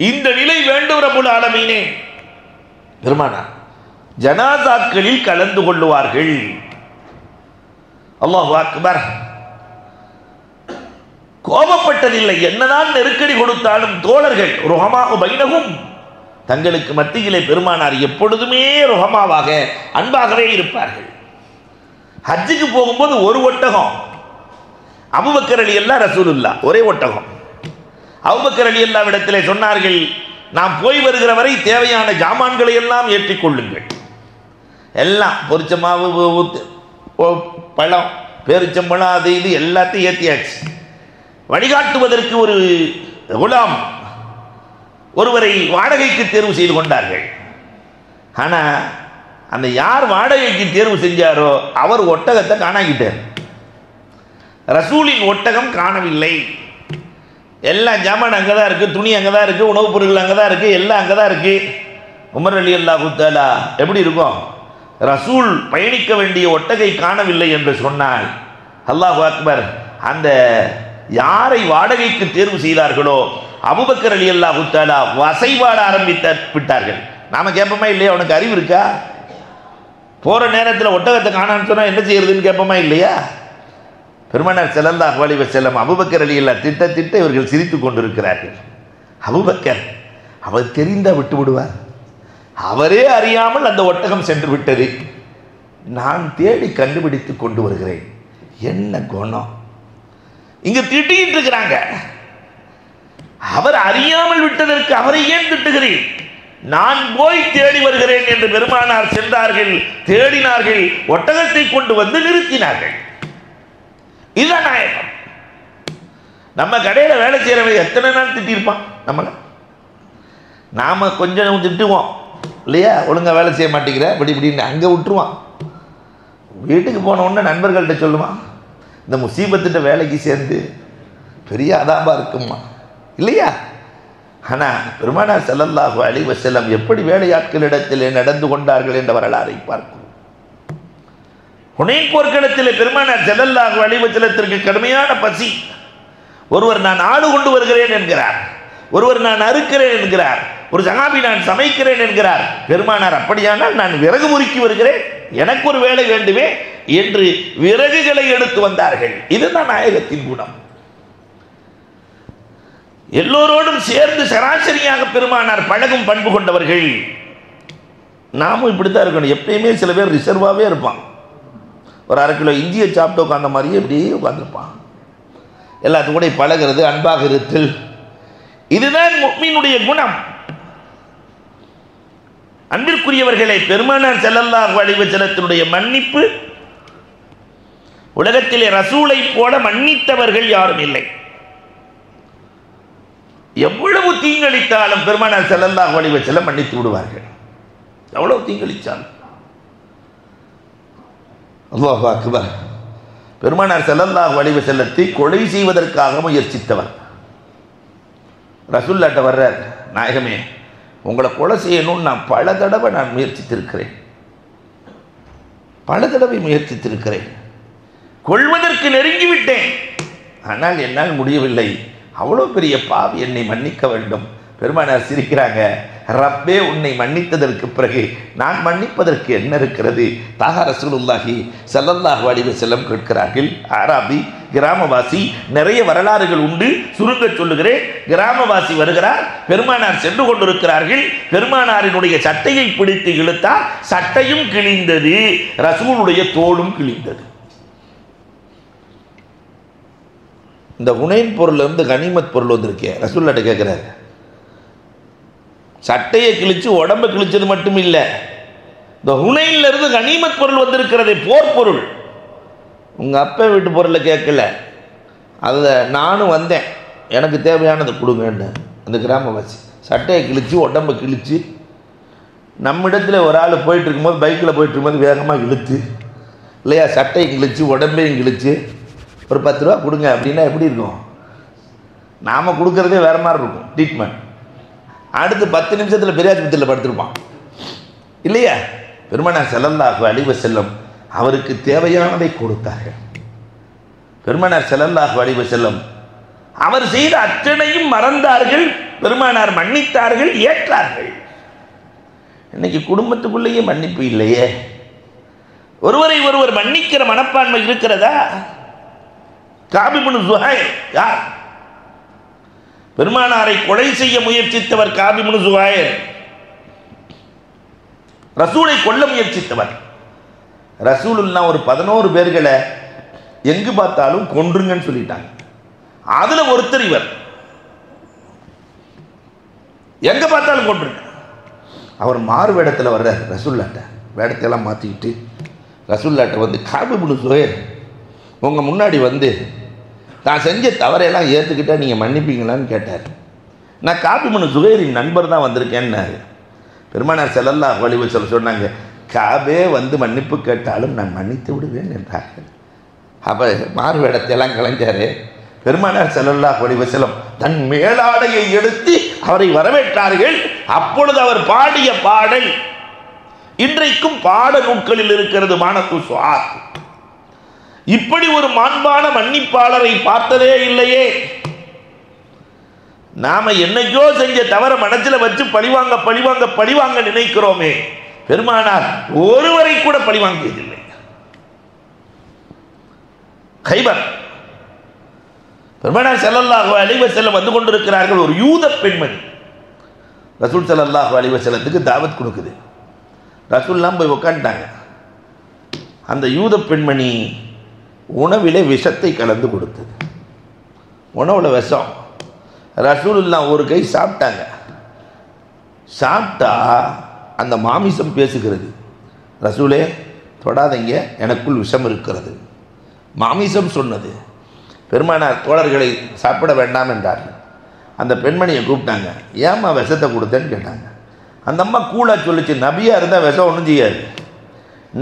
இந்த நிலை வேண்டும் ரப்புல் ஆலமீனே. பெருமானார் ஜனாசாக்களில் கலந்து கொள்ளுவார்கள். அல்லாஹு அக்பர். கோபப்பட்டதில்லை, என்னதான் நெருக்கடி கொடுத்தாலும் தோழர்கள் ருஹமாஉ பைனஹும், தங்களுக்கு மத்தியிலே பெருமானார் எப்பொழுதுமே ருஹமாவாக அன்பாகவே இருப்பார்கள். ஹஜ்ஜுக்கு போகும்போது ஒரு ஒட்டகம், அபூபக்கர் ரலியல்லாஹு ரசூலுல்லாஹ் ஒரே ஒட்டகம். அபூபக்கர் ரலியல்லாஹு இடத்திலே சொன்னார்கள், நாம் போய் வருகிற வரை தேவையான ஜாமான்களை எல்லாம் ஏற்றிக்கொள்ளுங்கள். எல்லாம் பொரிச்ச மாவு, பழம், பேரிச்சம்பழம், அது இது எல்லாத்தையும் ஏற்றியாச்சு. வழிகாட்டுவதற்கு ஒரு குலாம் ஒருவரை வாடகைக்கு தேர்வு செய்து கொண்டார்கள். ஆனால் அந்த யார் வாடகைக்கு தேர்வு செஞ்சாரோ அவர் ஒட்டகத்தை காணாக்கிட்டார். ரசூலின் ஒட்டகம் காணவில்லை. எல்லா ஜாமான் அங்கே தான் இருக்குது, துணி அங்கே தான் இருக்குது, உணவுப் பொருட்கள் அங்கே தான் இருக்குது, எல்லாம் அங்கே தான் இருக்குது. உமர் ரலியல்லாஹு தஆலா எப்படி இருக்கும்? ரசூல் பயணிக்க வேண்டிய ஒட்டகை காணவில்லை என்று சொன்னால், அல்லாஹு அக்பர், அந்த யாரை வாடகைக்கு தேர்வு செய்தார்களோ அபூபக்கர் ரலியல்லாஹு தஆலா வசைபாட விட்டார்கள். நாம கேட்போமா இல்லையா? உனக்கு அறிவு இருக்கா? போகிற நேரத்தில் ஒட்டகத்தை காணான்னு சொன்னால் என்ன செய்யறதுன்னு கேட்போமா இல்லையா? பெருமானார் ஸல்லல்லாஹு அலைஹி வஸல்லம் அபூபக்கர் ரலியல்லாஹு திட்ட இவர்கள் சிரித்து கொண்டிருக்கிறார்கள். அபூபக்கர் அவர் தெரிந்தா விட்டு விடுவார், அவரே அறியாமல் அந்த ஒட்டகம் சென்று விட்டது, நான் தேடி கண்டுபிடித்து கொண்டு வருகிறேன். என்ன குணம்! இங்க திட்டிக்கிட்டு இருக்கிறாங்க. அவர் அறியாமல் விட்டதற்கு அவரை ஏன் திட்டுகிறேன்? நான் போய் தேடி வருகிறேன் என்று பெருமானார் சென்றார்கள், தேடினார்கள், ஒட்டகத்தை கொண்டு வந்து நிறுத்தினார்கள். இதுதான் நாயகம். நம்ம கடையில் வேலை செய்கிறவங்க எத்தனை நாள் திட்டிருப்பான் நம்மளை? நாம கொஞ்சம் திட்டுவோம் இல்லையா? ஒழுங்காக வேலை செய்ய மாட்டேங்கிற இப்படி இப்படின்னு அங்கே விட்டுருவான். வீட்டுக்கு போன உடனே நண்பர்கள்ட்ட சொல்லுவான், இந்த முசீபத்திட்ட வேலைக்கு சேர்ந்து பெரிய அதாபா இருக்குமா இல்லையா? ஆனால் பெருமானார் ஸல்லல்லாஹு அலைஹி வஸல்லம் எப்படி வேலையாட்களிடத்தில் நடந்து கொண்டார்கள் என்ற வரலாறை பார்க்கிறோம். ஹுனைன் போர்க்களத்தில் பெருமானார் ஸல்லல்லாஹு அலைஹி வஸல்லத்திற்கு கடுமையான பசி. ஒருவர் நான் ஆடு கொண்டு வருகிறேன் என்கிறார், ஒருவர் நான் அறுக்கிறேன் என்கிறார், ஒரு சஹாபி நான் சமைக்கிறேன் என்கிறார். பெருமானார் அப்படியானால் நான் விறகு முறுக்கி வருகிறேன், எனக்கு ஒரு வேலை வேண்டுமே என்று விறகுகளை எடுத்து வந்தார்கள். இதுதான் நாயகத்தின் குணம். எல்லோரோடும் சேர்ந்து சராசரியாக பெருமானார் பழகும் பண்பு கொண்டவர்கள். நாமும் இப்படித்தான் இருக்கணும். எப்பயுமே சில பேர் ரிசர்வாகவே இருப்பான். ஒரு 1/2 கிலோ இஞ்சியை சாப்பிட்டு உட்காந்த மாதிரியே இப்படியே உட்காந்துருப்பான். எல்லாத்துக்கும் கூட பழகிறது, அன்பாக இருத்தல், இதுதான் முஃமினுடைய குணம். அன்பிற்குரியவர்களை, பெருமானார் ஸல்லல்லாஹு அலைஹி வஸல்லத்தினுடைய மன்னிப்பு, உலகத்திலே ரசூலை போல மன்னித்தவர்கள் யாரும் இல்லை. எவ்வளவு தீங்களித்தாலும் பெருமானார் ஸல்லல்லாஹு அலைஹி வஸல்லம் மன்னித்து விடுவார்கள். எவ்வளவு தீங்களித்தாலும். அல்லாஹு அக்பர். பெருமானார் ஸல்லல்லாஹு அலைஹி வஸல்லத்தை கொலை செய்வதற்காக முயற்சித்தவர் ரசூலுல்லாஹ்ட்ட வர்றார், நாயகமே உங்களை கொலை செய்யணும்னு நான் பல தடவை முயற்சித்திருக்கிறேன், பல தடவை முயற்சித்திருக்கிறேன், கொள்வதற்கு நெருங்கிவிட்டேன், ஆனால் என்னால் முடியவில்லை, அவ்வளோ பெரிய பாவி, என்னை மன்னிக்க வேண்டும். பெருமானார் சிரிக்கிறாங்க, ரப்பே உன்னை மன்னித்ததற்கு பிறகு நான் மன்னிப்பதற்கு என்ன இருக்கிறது? தாஹா ரசூலுல்லாஹி ஸல்லல்லாஹு அலைஹி வஸல்லம் கேட்கிறார்கள். ஆராபி கிராமவாசி, நிறைய வரலாறுகள் உண்டு, சுருங்க சொல்லுகிறேன். கிராமவாசி வருகிறார், பெருமானார் சென்று கொண்டிருக்கிறார்கள். பெருமானாரினுடைய சட்டையை பிடித்து இழுத்தால் சட்டையும் கிழிந்தது, ரசூலுடைய தோளும் கிழிந்தது. இந்த ஹுனைன் பொருள்லேருந்து கனிமத் பொருள் வந்திருக்கேன். ரசூலுல்லாஹ்ட்ட கேட்குறாரு, சட்டையை கிழிச்சு உடம்பை கிழிச்சது மட்டும் இல்லை, இந்த ஹுனைன்ல இருந்து கனிமத் பொருள் வந்திருக்கிறது, போர் பொருள். உங்கள் அப்பா வீட்டு பொருளை கேட்கல, அதில் நானும் வந்தேன், எனக்கு தேவையானதை கொடுங்கன்னு. அந்த கிராமவாசி சட்டையை கிழிச்சு உடம்பை கிழிச்சு, நம்மிடத்தில் ஒரு ஆள் போயிட்டு இருக்கும்போது, பைக்கில் போயிட்டு இருக்கும்போது வேகமாக இழுத்து இல்லையா, சட்டையை கிழிச்சு உடம்பையும் கிழிச்சு ஒரு 10 ரூபா கொடுங்க அப்படின்னா எப்படி இருக்கும்? நாம் கொடுக்குறதே வேறு மாதிரி இருக்கும் ட்ரீட்மெண்ட். அடுத்து 10 நிமிஷத்தில் பெரியாஸ்பத்திரியில் படுத்திருப்பான் இல்லையா? பெருமானார் ஸல்லல்லாஹு அலைஹி வஸல்லம் அவருக்கு தேவையானதை கொடுத்தார்கள். பெருமானார் ஸல்லல்லாஹு அலைஹி வஸல்லம் அவர் செய்த அத்தனையும் மறந்தார்கள், பெருமானார் மன்னித்தார்கள், ஏற்றார்கள். இன்னைக்கு குடும்பத்துக்குள்ளேயே மன்னிப்பு இல்லையே. ஒருவரை ஒருவர் மன்னிக்கிற மனப்பான்மை இருக்கிறதா? காப் இப்னு ஸுஹைர் யார்? பெருமானாரை கொலை செய்ய முயற்சித்தவர் காப் இப்னு ஸுஹைர், ரசூலை கொல்ல முயற்சித்தவர். ரசூலுல்லாஹ் ஒரு 11 பேர்களை எங்கு பார்த்தாலும் கொன்றுங்கன்னு சொல்லிட்டாங்க. அதுல ஒருத்தர் இவர், எங்க பார்த்தாலும் கொன்றுங்க. அவர் மாறு வேடத்தில் வர்றார் ரசூலுல்லாஹ்ட்ட, வேடத்தையெல்லாம் மாற்றிக்கிட்டு ரசூலுல்லாஹ்ட்ட வந்து, காப் இப்னு ஸுஹைர் உங்க முன்னாடி வந்து நான் செஞ்ச தவறையெல்லாம் ஏற்றுக்கிட்டால் நீங்கள் மன்னிப்பீங்களான்னு கேட்டார். நான் காப் இப்னு ஸுஹைரின் நண்பர் தான் வந்திருக்கேன்னாரு. பெருமானார் ஸல்லல்லாஹு அலைஹி வஸல்லம் சொன்னாங்க, காபே வந்து மன்னிப்பு கேட்டாலும் நான் மன்னித்து விடுவேன் என்றார்கள். அப்போ மாறு வேடத்தையெல்லாம் கலைஞ்சார். பெருமானார் ஸல்லல்லாஹு அலைஹி வஸல்லம் தன் மேலாடையை எடுத்து அவரை வரவேற்றார்கள். அப்பொழுது அவர் பாடிய பாடல் இன்றைக்கும் பாட நூல்களில் இருக்கிறது, மானத்து சுஆத். இப்படி ஒரு மாண்பான மன்னிப்பாளரை பார்த்ததே இல்லையே. நாம என்னைக்கோ செஞ்ச தவற மனசில் வச்சு பழிவாங்க பழிவாங்க பழிவாங்க நினைக்கிறோமே, பெருமானார் ஒருவரை கூட பழிவாங்கியதில்லை. கைபர் பெருமானார் ஸல்லல்லாஹு அலைஹி வஸல்லம் வந்து கொண்டிருக்கிறார்கள். ஒரு யூத பெண்மணி ரசூல் ஸல்லல்லாஹு அலைஹி வஸல்லத்துக்கு தாவத் கொடுக்குது. ரசூல்லாம் போய் உட்காந்துட்டாங்க. அந்த யூத பெண்மணி உணவிலே விஷத்தை கலந்து கொடுத்தது. உணவுல விஷம். ரசூலுல்லாஹ் ஒரு கை சாப்பிட்டாங்க. சாப்பிட்டா அந்த மாமிசம் பேசுகிறது, ரசூலே தொடாதீங்க, எனக்குள் விஷம் இருக்கிறது. மாமிசம் சொன்னது. பெருமானார் தோழர்களை சாப்பிட வேண்டாம் என்றார்கள். அந்த பெண்மணியை கூப்பிட்டாங்க, ஏம்மா விஷத்தை கொடுத்தேன்னு கேட்டாங்க. அந்த அம்மா கூலா சொல்லிச்சு, நபியாக இருந்தால் விஷம் ஒன்றும் செய்யாது,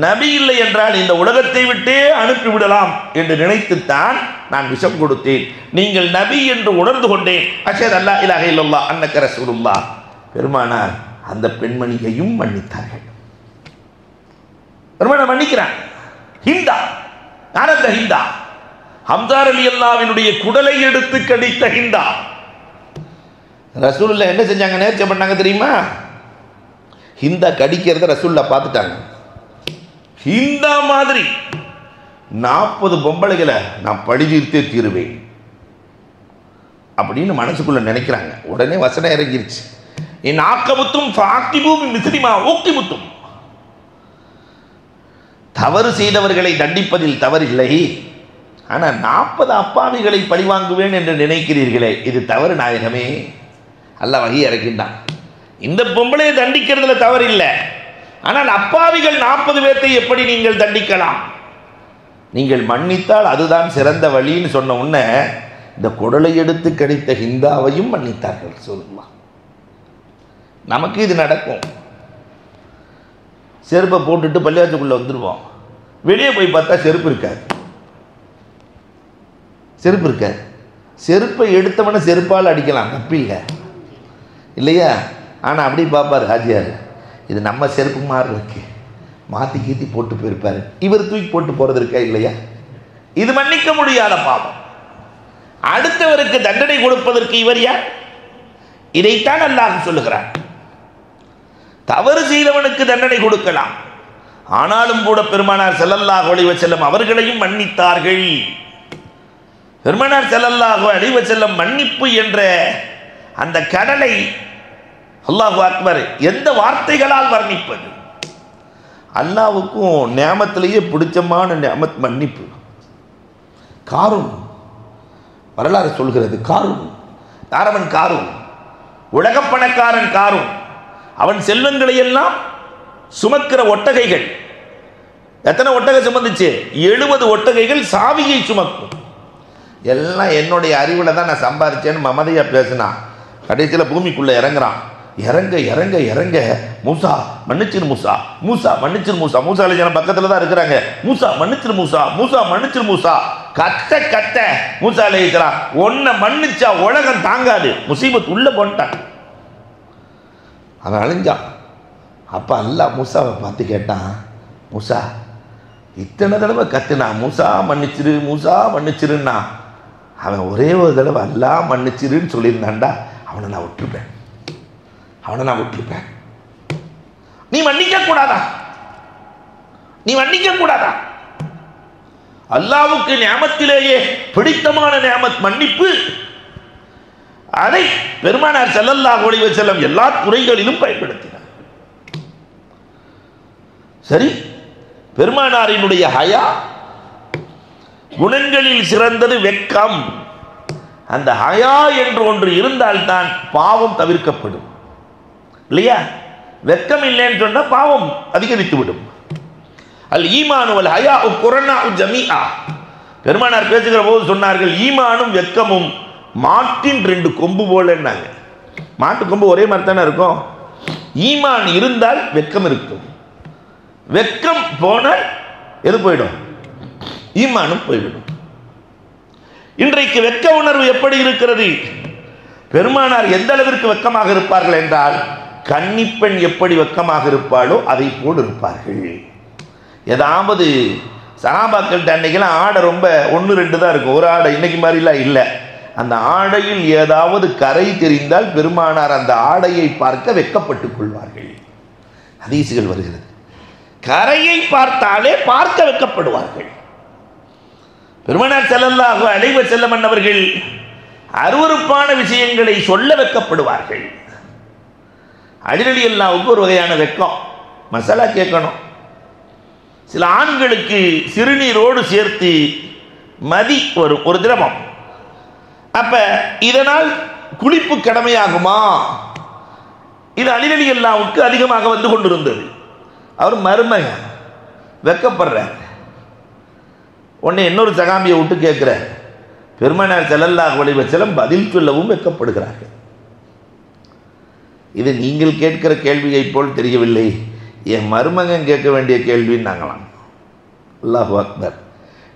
நபி இல்லை என்றால் இந்த உலகத்தை விட்டே அனுப்பிவிடலாம் என்று நினைத்துத்தான் நான் விஷம் கொடுத்தேன். நீங்கள் நபி என்று உணர்ந்து கொண்டேன். அஷ்ஹது அல்லா இலாஹ இல்லல்லாஹ் அன்னக ரசூலுல்லாஹ். பெருமானார் அந்த பெண்மணியையும் மன்னித்தார்கள். பெருமானார் மன்னிக்கிறான். ஹிந்தா, யார் அந்த ஹிந்தா? ஹம்ஸா ரலியல்லாஹுவினுடைய குடலை எடுத்து கடித்த ஹிந்தா. ரசூலுல்லாஹ் என்ன செஞ்சாங்க, நேர்ச்சை பண்ணாங்க தெரியுமா? ஹிந்தா கடிக்கிறத ரசூலுல்லாஹ் பார்த்துட்டாங்க. ஹிந்தா மாதிரி 40 பொம்பளைகளை நான் பழி தீர்த்தே தீருவேன் அப்படின்னு மனசுக்குள்ள நினைக்கிறாங்க. உடனே வசனம் இறங்கிருச்சு, என் ஆக்கமுத்தும் மிஸ்ரிமா ஊக்கிமுத்தும். தவறு செய்தவர்களை தண்டிப்பதில் தவறில்லை, ஆனால் 40 அப்பாவிகளை பழிவாங்குவேன் என்று நினைக்கிறீர்களே, இது தவறு நாயகமே. அல்லாஹ் வஹி இறக்கின்றான். இந்த பொம்பளையை தண்டிக்கிறதுல தவறு இல்லை, ஆனால் அப்பாவிகள் 40 பேர்த்தை எப்படி நீங்கள் தண்டிக்கலாம்? நீங்கள் மன்னித்தால் அதுதான் சிறந்த வழின்னு சொன்ன உடனே இந்த குடலை எடுத்து கிடைத்த ஹிந்தாவையும் மன்னித்தார்கள் ரசூலுல்லாஹ். நமக்கு இது நடக்கும். செருப்பை போட்டுட்டு பள்ளியாச்சுக்குள்ளே வந்துடுவோம், வெளியே போய் பார்த்தா செருப்பு இருக்காது. செருப்பு இருக்காது. செருப்பை எடுத்தவனை செருப்பால் அடிக்கலாம், தப்பில்லை இல்லையா? ஆனால் அப்படி பார்ப்பார் ஹாஜியார், இது நம்ம செருப்பு மாதிரி இருக்கு, மாற்றி கீத்தி போட்டு போயிருப்பார், இவர் தூக்கி போட்டு போகிறது இருக்கா இல்லையா? இது மன்னிக்க முடியாத பாவம். அடுத்தவருக்கு தண்டனை கொடுப்பதற்கு இவர் யார்? இதைத்தான் அல்லாஹ் சொல்லுகிறார். தவறு செய்தவனுக்கு தண்டனை கொடுக்கலாம், ஆனாலும் கூட பெருமானார் ஸல்லல்லாஹு அலைஹி வஸல்லம் அவர்களையும் மன்னித்தார்கள். பெருமானார் ஸல்லல்லாஹு அலைஹி வஸல்லம் மன்னிப்பு என்ற அந்த கடலை அல்லாஹு அக்பர் எந்த வார்த்தைகளால் வர்ணிப்பது? அல்லாஹ்வுக்கும் நியாமத்திலேயே பிடிச்சமான நியாமத் மன்னிப்பு. காரூன் வரலாறு சொல்கிறது. காரூன் யாரவன்? காரூன் உலக பணக்காரன். காரூன் அவன் செல்வங்களை எல்லாம் சுமக்கிற ஒட்டகைகள். எத்தனை ஒட்டகை சுமந்துச்சு? 70 ஒட்டகைகள் சாவியை சுமக்கும். எல்லாம் என்னுடைய அறிவில் தான் நான் சம்பாதிச்சேன்னு மமதையா பேசினான். கடைசியில் பூமிக்குள்ளே இறங்குறான். இறங்க இறங்க இறங்க மூசா மன்னிச்சிரு மூசா, மூசா மன்னிச்சிரு மூசா, மூசா அலைஹிஸ்ஸலாம் பக்கத்தில் தான் இருக்கிறாங்க. மூசா மன்னிச்சிரு மூசா, மூசா மன்னிச்சிரு மூசா, கத்த கத்த மூசா அலைஹிஸ்ஸலாம் ஒன்றை மன்னிச்சா உலகம் தாங்காது, முசீபத் உள்ள போன்ட்டான். அவன் அழிஞ்சான். அப்போ அல்லாஹ் மூசாவை பார்த்து கேட்டான், மூசா இத்தனை தடவை கத்துனா மூசா மன்னிச்சிரு மூசா மன்னிச்சிருன்னா, அவன் ஒரே ஒரு தடவை அல்லாஹ் மன்னிச்சிருன்னு சொல்லியிருந்தான்டா, அவனை நான் விட்டுருப்பேன், அவனை நான் விட்டுருப்பேன். நீ மன்னிக்க கூடாதா? நீ மன்னிக்க கூடாதா? அல்லாஹ்வுக்கு நியாமத்திலேயே பிடித்தமான நியாமத் மன்னிப்பு. அதை பெருமானார் ஸல்லல்லாஹு அலைஹி வஸல்லம் எல்லா துறைகளிலும் பயன்படுத்தினார். சரி, பெருமானாரினுடைய ஹயா குணங்களில் சிறந்தது வெட்கம். அந்த ஹயா என்று ஒன்று இருந்தால்தான் பாவம் தவிர்க்கப்படும் இல்லையா? வெட்கம் இல்லைன்னு சொன்னால் பாவம் அதிகரித்து விடும். அல் ஈமானு வல் ஹயா குர்னா ஜமீஆ. பெருமானார் பேசுகிற போது சொன்னார்கள், ஈமானும் வெட்கமும் மாட்டின் 2 கொம்பு போலன்னாங்க. மாட்டு கொம்பு ஒரே மாதிரி தானே இருக்கும். ஈமான் இருந்தால் வெட்கம் இருக்கும், வெட்கம் போனால் எது போயிடும்? ஈமானும் போய்விடும். இன்றைக்கு வெட்க உணர்வு எப்படி இருக்கிறது? பெருமானார் எந்த அளவிற்கு வெட்கமாக இருப்பார்கள் என்றால், கன்னிப்பெண் எப்படி வெட்கமாக இருப்பாளோ அதை போல் இருப்பார்கள். ஏதாவது சஹாபாக்கள் அன்னைக்கெல்லாம் ஆடை ரொம்ப 1-2 தான் இருக்கும், ஒரு ஆடை இன்னைக்கு மாதிரிலாம் இல்லை. அந்த ஆடையில் ஏதாவது கரை தெரிந்தால் பெருமானார் அந்த ஆடையை பார்க்க வெட்கப்பட்டுக் கொள்வார்கள். ஹதீசுகள் வருகிறது. கரையை பார்த்தாலே பார்க்க வெட்கப்படுவார்கள். பெருமானார் ஸல்லல்லாஹு அலைஹி வஸல்லம் அவர்கள் அருவருப்பான விஷயங்களை சொல்ல வெட்கப்படுவார்கள். அலி ரலியல்லாஹுவுக்கு ஒரு வகையான வெட்கம், மசாலா கேட்கணும். சில ஆண்களுக்கு சிறுநீரோடு சேர்த்து மதி வரும், ஒரு திரவம். அப்ப இதனால் குளிப்பு கடமையாகுமா? இது அலி ரலியல்லாஹுவுக்கு அதிகமாக வந்து கொண்டிருந்தது. அவர் மருமகன் வெட்கப்படுறார். உடனே இன்னொரு சகாபியை விட்டு கேட்கிறார். பெருமானார் ஸல்லல்லாஹு அலைஹி வஸல்லம் பதில் சொல்லவும் வெட்கப்படுகிறார்கள். இது நீங்கள் கேட்கிற கேள்வியை போல் தெரியவில்லை, என் மருமகன் கேட்க வேண்டிய கேள்வின்னு நாங்களாம். அல்லாஹு அக்பர்.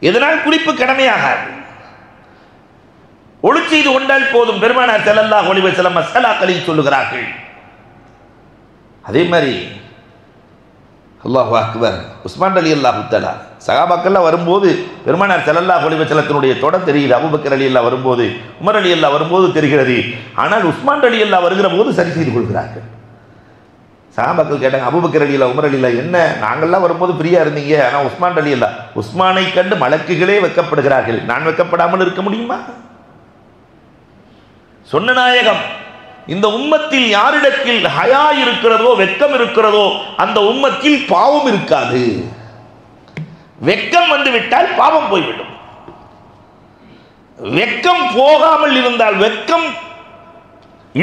இதனால் குளிப்பு கடமையாகாது, ஒளி செய்து கொண்டால் போதும். பெருமானார் ஸல்லல்லாஹு அலைஹி வஸல்லம் மஸ்அலாக்களில் சொல்லுகிறார்கள். அதே மாதிரி அல்லாஹு அக்பர், உஸ்மான் ரலியல்லாஹு தஆலா சஹாபாக்கள்லாம் வரும்போது பெருமானார் ஸல்லல்லாஹு அலைஹி வஸல்லத்தினுடைய தொடர் தெரியுது. அபூபக்கர் ரலியல்லாஹு வரும்போது, உமர் ரலியல்லாஹு வரும்போது தெரிகிறது. ஆனால் உஸ்மான் ரலியல்லாஹு வருகிற போது சரி செய்து கொள்கிறார்கள். சஹாபாக்கள் கேட்டாங்க, அபூபக்கர் ரலியல்லாஹு உமர் ரலியல்லாஹு என்ன நாங்கள்லாம் வரும்போது ஃப்ரீயாக இருந்தீங்க, ஆனால் உஸ்மான் ரலியல்லாஹு, உஸ்மானை கண்டு மலக்குகளே வெட்கப்படுகிறார்கள், நான் வெட்கப்படாமல் இருக்க முடியுமா? சொன்ன நாயகம், இந்த உம்மத்தில் யாரிடத்தில் ஹயா இருக்கிறதோ, வெட்கம் இருக்கிறதோ, அந்த உம்மத்தில் பாவம் இருக்காது. வெட்கம் வந்து விட்டால் பாவம் போய்விடும். வெட்கம் போகாமல் இருந்தால், வெட்கம்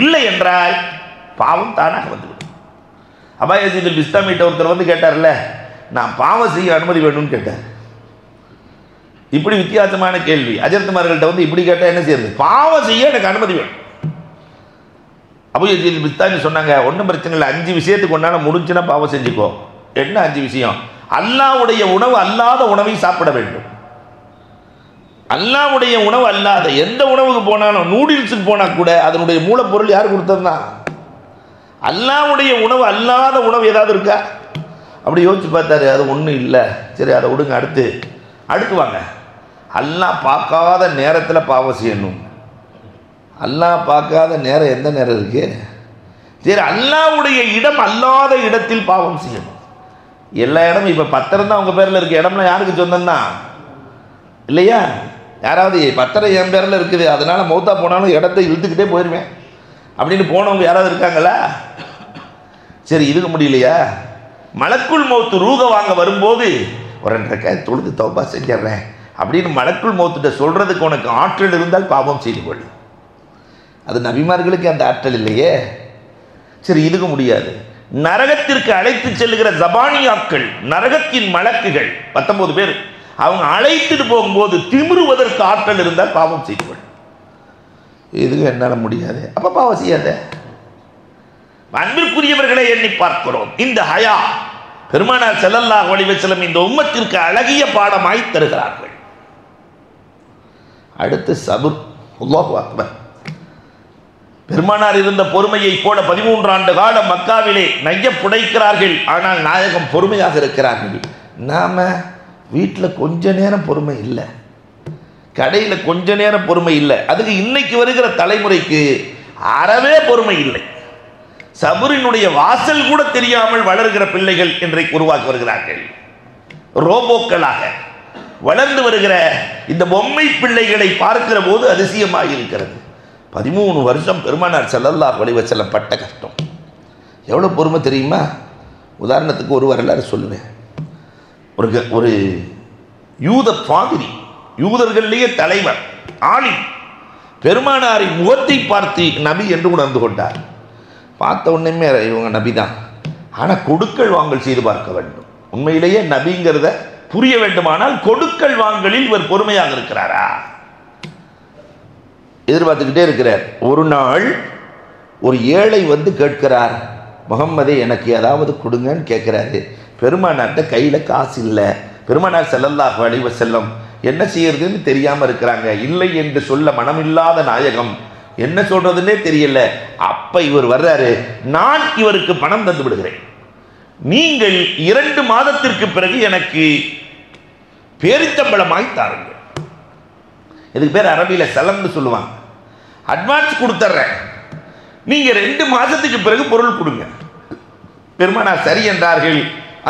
இல்லை என்றால் பாவம் தானாக வந்துவிடும். அபா யஸீத் அல் பிஸ்தாமிட்ட ஒருத்தர் வந்து கேட்டார்ல, நான் பாவம் செய்ய அனுமதி வேணும்னு கேட்டார். இப்படி வித்தியாசமான கேள்வி. அஜர்த்துமார்கள்ட்ட வந்து இப்படி கேட்டால் என்ன செய்யறது? பாவம் செய்ய எனக்கு அனுமதி வேணும். அபூ யஸீத் பிஸ்தாமி சொன்னாங்க, ஒன்றும் பிரச்சனை இல்லை, 5 விஷயத்துக்கு ஒன்றான முடிஞ்சுன்னா பாவம் செஞ்சுக்கோ. என்ன 5 விஷயம்? அல்லாஹ்வுடைய உணவு அல்லாத உணவை சாப்பிட வேண்டும். அல்லாஹ்வுடைய உணவு அல்லாத எந்த உணவுக்கு போனாலும், நூடில்ஸுக்கு போனால் கூட அதனுடைய மூலப்பொருள் யார் கொடுத்ததுனா? அல்லாஹ்வுடைய உணவு அல்லாத உணவு ஏதாவது இருக்கா? அப்படி யோசிச்சு பார்த்தாரு, அது ஒன்றும் இல்லை. சரி, அதை விடுங்க. அடுத்து வாங்க. அல்லாஹ் பார்க்காத நேரத்தில் பாவம் செய்யணும். அல்லாஹ் பார்க்காத நேரம் எந்த நேரம் இருக்கு? சரி, அல்லாஹ்வுடைய இடம் அல்லாத இடத்தில் பாவம் செய்யணும். எல்லா இடமும் இப்போ பத்திரம் தான் உங்கள் பேரில் இருக்க இடம்லாம் யாருக்கு சொந்தம்னா இல்லையா? யாராவது பத்திரம் என் பேரில் இருக்குது, அதனால மௌத்தா போனாலும் இடத்த இழுத்துக்கிட்டே போயிடுவேன் அப்படின்னு போனவங்க யாராவது இருக்காங்களா? சரி, இதுக்கு முடியலையா? மலக்குள் மௌத்து ரூக வாங்க வரும்போது ஒரு 2 தொழுது தௌபா செஞ்சிடறேன் அப்படின்னு மலக்குள் மௌத்துட்ட சொல்றதுக்கு உனக்கு ஆற்றல் இருந்தால் பாவம் செய்து கொள். அது நபிமார்களுக்கு அந்த ஆற்றல் இல்லையே. சரி, இதுக்கு முடியாது. நரகத்திற்கு அழைத்து செல்லுகிற ஜபானியாக்கள், நரகத்தின் மலக்குகள் 19 பேர், அவங்க அழைத்துட்டு போகும்போது திமிருவதற்கு ஆற்றல் இருந்தால் பாவம் செய்து கொள். இதுக்கு என்னால் முடியாது, அப்ப பாவம் செய்யாத. அன்பிற்குரியவர்களை எண்ணி பார்க்கிறோம். இந்த ஹயா பெருமானார் ஸல்லல்லாஹு அலைஹி வஸல்லம் இந்த உம்மத்திற்கு அழகிய பாடமாய் தருகிறார்கள். அடுத்து சபுர். அல்லாஹு அக்பர். பெருமானார் இருந்த பொறுமையை போல 13 ஆண்டு காலம் மக்காவிலே நைய புடைக்கிறார்கள். ஆனால் நாயகம் பொறுமையாக இருக்கிறார்கள். நாம வீட்டில் கொஞ்ச நேரம் பொறுமை இல்லை, கடையில் கொஞ்ச நேரம் பொறுமை இல்லை. அதுக்கு இன்னைக்கு வருகிற தலைமுறைக்கு அறவே பொறுமை இல்லை. சபுரினுடைய வாசல் கூட தெரியாமல் வளர்கிற பிள்ளைகள் இன்றைக்கு உருவாக்கி வருகிறார்கள். ரோபோக்களாக வளர்ந்து வருகிற இந்த பொம்மை பிள்ளைகளை பார்க்கிற போது அதிசயமாக இருக்கிறது. 13 வருஷம் பெருமானார் ஸல்லல்லாஹு அலைஹி வஸல்லம் பட்ட கஷ்டம் எவ்வளோ பொறுமை தெரியுமா? உதாரணத்துக்கு ஒரு வரலாறு சொல்லுவேன். ஒரு யூத பாதிரி, யூதர்களிலேயே தலைவர், ஆலிம், பெருமானாரின் முகத்தை பார்த்து நபி என்று உணர்ந்து கொண்டார். பார்த்த உடனே இவங்க நபி தான், ஆனால் கொடுக்கல் வாங்கல் செய்து பார்க்க வேண்டும். உண்மையிலேயே நபிங்கிறத புரிய வேண்டுமானால் கொடுக்கல் வாங்கலில் இவர் பொறுமையாக இருக்கிறாரா எதிர்பார்த்துக்கிட்டே இருக்கிறார். ஒரு நாள் ஒரு ஏழை வந்து கேட்கிறார், முகம்மதே எனக்கு ஏதாவது கொடுங்கன்னு கேட்கிறாரு. பெருமானார்ட்ட கையில் காசு இல்லை. பெருமானார் ஸல்லல்லாஹு அலைஹி வஸல்லம் என்ன செய்யறதுன்னு தெரியாமல் இருக்கிறாங்க. இல்லை என்று சொல்ல மனமில்லாத நாயகம் என்ன சொல்றதுன்னே தெரியல. அப்ப இவர் வர்றாரு, நான் இவருக்கு பணம் தந்து விடுகிறேன், நீங்கள் 2 மாதத்திற்கு பிறகு எனக்கு பேரித்தம்பளமாய் தாருங்கள். இதுக்கு பேர் அரபியில சலம்னு சொல்லுவாங்க. அட்வான்ஸ் கொடுத்துட்றேன், நீங்க 2 மாதத்துக்கு பிறகு பொருள் கொடுங்க. பெருமானார் சரி என்றார்கள்.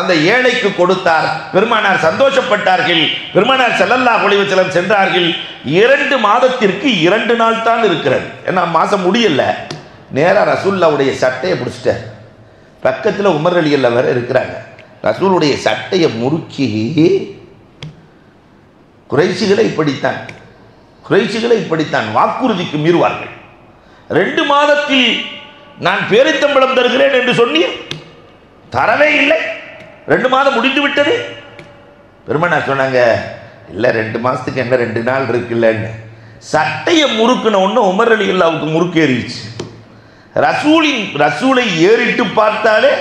அந்த ஏழைக்கு கொடுத்தார். பெருமானார் சந்தோஷப்பட்டார்கள். பெருமானார் ஸல்லல்லாஹு அலைஹி வஸல்லம் சென்றார்கள். 2 மாதத்திற்கு 2 நாள் தான் இருக்கிறது. ஏன்னா மாசம் முடியல. நேராக ரசூலுல்லாஹ்வுடைய சட்டையை பிடிச்சிட்டார். பக்கத்தில் உமர் ரலியல்லாஹு வேற இருக்கிறாங்க. ரசூலுடைய சட்டையை முறுக்கி, குறைஷிகளை இப்படித்தான் வாக்குறுதிக்கு மீறுவார்கள். 2 மாதத்தில் நான் பேரித்தம்பளம் தருகிறேன் என்று சொன்னீர், தரவே இல்லை. 2 மாதம் முடிந்து விட்டது. பெருமானார் சொன்னாங்க, இல்லை 2 மாதத்துக்கு என்ன 2 நாள் இருக்குல்லன்னு. சட்டையை முறுக்குன ஒன்று உமர் ரலியல்லாஹுவுக்கு முறுக்கு ஏறிடுச்சு. ரசூலை ஏறிட்டு பார்த்தாலே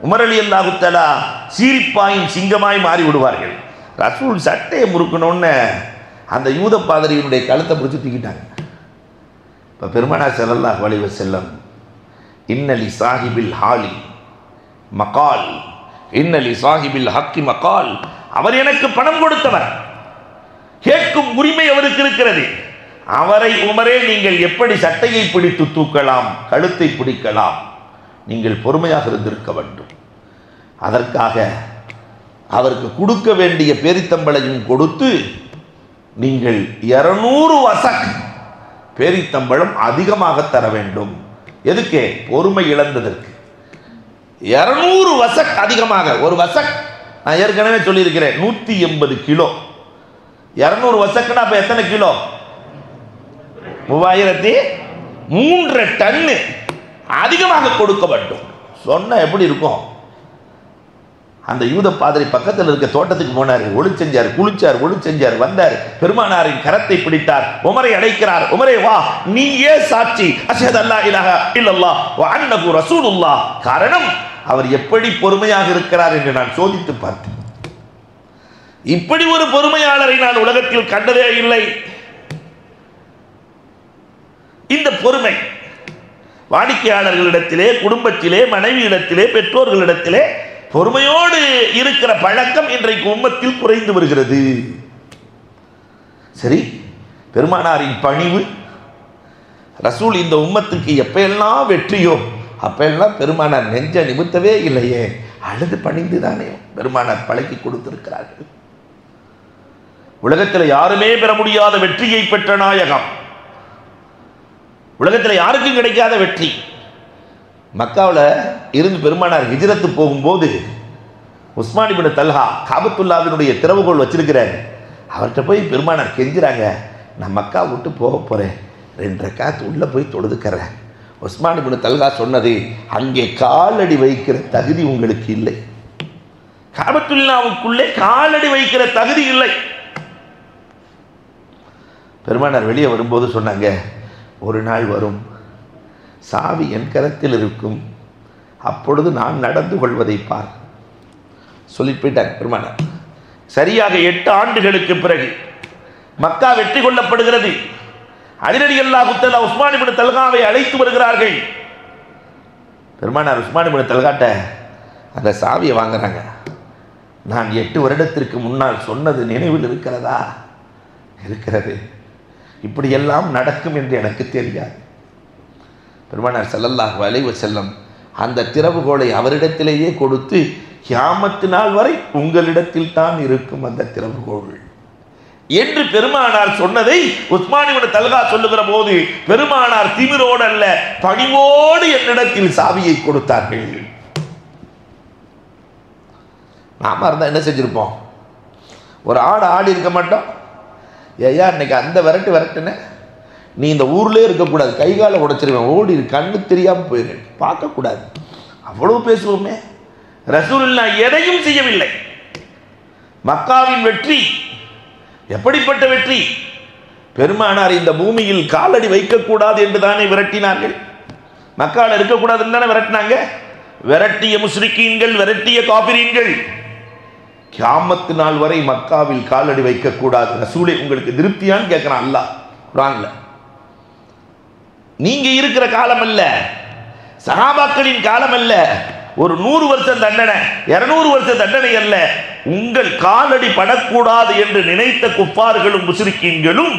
உமர் ரலியல்லாஹு தஆலா சீரிப்பாயும் சிங்கமாய் மாறி விடுவார்கள். ரசூல் சட்டையை முறுக்கணுன்னு அந்த யூத பாதிரியினுடைய கழுத்தை பிடிச்சி தூக்கிட்டாங்க. இப்போ பெருமானார் ஸல்லல்லாஹு அலைஹி வஸல்லம், இன்னலி சாஹிபில் ஹாலி மகால், இன்னலி சாஹிபில் ஹக்கி மகால், அவர் எனக்கு பணம் கொடுத்தவர், கேட்கும் உரிமை அவருக்கு இருக்கிறது. அவரை உமரே நீங்கள் எப்படி சட்டையை பிடித்து தூக்கலாம், கழுத்தை பிடிக்கலாம், நீங்கள் பொறுமையாக இருந்திருக்க வேண்டும். அதற்காக அவருக்கு கொடுக்க வேண்டிய பேரித்தம்பளையும் கொடுத்து நீங்கள் 200 வசக் பேரித்தம்பளம் அதிகமாக தர வேண்டும். எதுக்கு? பொறுமை இழந்ததற்கு. 200 வசக் அதிகமாக. ஒரு வசக் நான் ஏற்கனவே சொல்லியிருக்கிறேன் 180 கிலோ. 200 வசக்குன்னா அப்ப எத்தனை கிலோ? 3003 டன்னு அதிகமாக கொடுக்க வேண்டும். சொன்ன எப்படி இருக்கும்? அந்த யூத பாதிரி பக்கத்தில் இருக்க தோட்டத்துக்கு போனார், ஒளி செஞ்சார், குளிச்சார், ஒளி செஞ்சார், வந்தார், பெருமானாரின் கரத்தை பிடித்தார், உமரை அழைக்கிறார். உமரே வா, நீயே சாட்சி, அஷ்ஹது அல்லா இலாஹா இல்லல்லாஹ் வ அன்னஹு ரசூலுல்லாஹ். காரணம், அவர் எப்படி பொறுமையாக இருக்கிறார் என்று நான் சோதித்து பார்த்தேன். இப்படி ஒரு பொறுமையாளரை நான் உலகத்தில் கண்டதே இல்லை. இந்த பொறுமை வாடிக்கையாளர்களிடத்திலே, குடும்பத்திலே, மனைவியிடத்திலே, பெற்றோர்களிடத்திலே பொறுமையோடு இருக்கிற பழக்கம் இன்றைக்கு உம்மத்தில் குறைந்து வருகிறது. சரி, பெருமானாரின் பணிவு, ரசூல் இந்த உம்மத்துக்கு எப்பெல்லாம் வெற்றியோ அப்பெல்லாம் பெருமானார் நெஞ்ச நிமித்தவே இல்லையே, அழுது பணிந்து தானே பெருமானார் பழக்கி கொடுத்திருக்கிறார்கள். உலகத்தில் யாருமே பெற முடியாத வெற்றியை பெற்ற நாயகம், உலகத்தில் யாருக்கும் கிடைக்காத வெற்றி. மக்காவில் இருந்து பெருமானார் ஹிஜ்ரத்து போகும்போது உஸ்மான் இப்னு தல்ஹா காபத்துல்லாவினுடைய திறவுகோல் வச்சிருக்கிறார். அவர்கிட்ட போய் பெருமானார் கெஞ்சுறாங்க, நான் மக்கா விட்டு போக போகிறேன், 2 ரக்காத் உள்ளே போய் தொழுதுக்கிறேன். உஸ்மான் இப்னு தல்ஹா சொன்னது, அங்கே காலடி வைக்கிற தகுதி உங்களுக்கு இல்லை, காபத்துல்லாவுக்குள்ளே காலடி வைக்கிற தகுதி இல்லை. பெருமானார் வெளியே வரும்போது சொன்னாங்க, ஒரு நாள் வரும், சாவி என் கரத்தில் இருக்கும், அப்பொழுது நான் நடந்து கொள்வதை பார். சொல்லிட்டு போயிட்டாங்க பெருமானார். சரியாக 8 ஆண்டுகளுக்கு பிறகு மக்கா வெற்றி கொள்ளப்படுகிறது. அலி ரலியல்லாஹு தஆலா உஸ்மான் இப்னு தல்ஹாவை அழைத்து வருகிறார்கள். பெருமானார் உஸ்மான் இப்னு தல்ஹாட்ட அந்த சாவியை வாங்குறாங்க. நான் 8 வருடத்திற்கு முன்னால் சொன்னது நினைவில் இருக்கிறதா? இருக்கிறது. இப்படியெல்லாம் நடக்கும் என்று எனக்கு தெரியாது. பெருமானார் ஸல்லல்லாஹு அலைஹி வஸல்லம் அந்த திறவுகோலை அவரிடத்திலேயே கொடுத்து, கியாமத்து நாள் வரை உங்களிடத்தில் தான் இருக்கும் அந்த திறவுகோள் என்று பெருமானார் சொன்னதை உஸ்மான் இப்னு தல்ஹா சொல்லுகிற போது பெருமானார் திமிரோடு அல்ல, பணிவோடு என்னிடத்தில் சாவியை கொடுத்தார்கள். நாம இருந்தால் என்ன செஞ்சிருப்போம்? ஒரு ஆடி இருக்க மாட்டோம். ஏயா இன்னைக்கு அந்த விரட்டுன, நீ இந்த ஊர்லேயே இருக்கக்கூடாது, கைகால உடைச்சிருவேன், ஓடி கண்ணு தெரியாமல் போயிரு, பார்க்கக்கூடாது, அவ்வளவு பேசுவோமே. ரசூலுல்லாஹ் எதையும் செய்யவில்லை. மக்காவின் வெற்றி எப்படிப்பட்ட வெற்றி! பெருமானார் இந்த பூமியில் காலடி வைக்கக்கூடாது என்று தானே விரட்டினார்கள். மக்காவில் இருக்கக்கூடாது தானே விரட்டினாங்க. விரட்டிய முஸ்ரிக்கீன்கள், விரட்டிய காபிரீன்கள், கியாமத்து நாள் வரை மக்காவில் காலடி வைக்கக்கூடாது. ரசூலே உங்களுக்கு திருப்தியான்னு கேட்கிறான் அல்லாஹ் குர்ஆன்ல. நீங்க இருக்கிற காலம் அல்ல, சஹாபாக்களின் காலம் அல்ல, ஒரு 100 வருஷம் தண்டனை, 200 வருஷம் தண்டனை அல்ல, உங்கள் காலடி படக்கூடாது என்று நினைத்த குஃபார்களும் முஸ்ரிக்கீன்களும்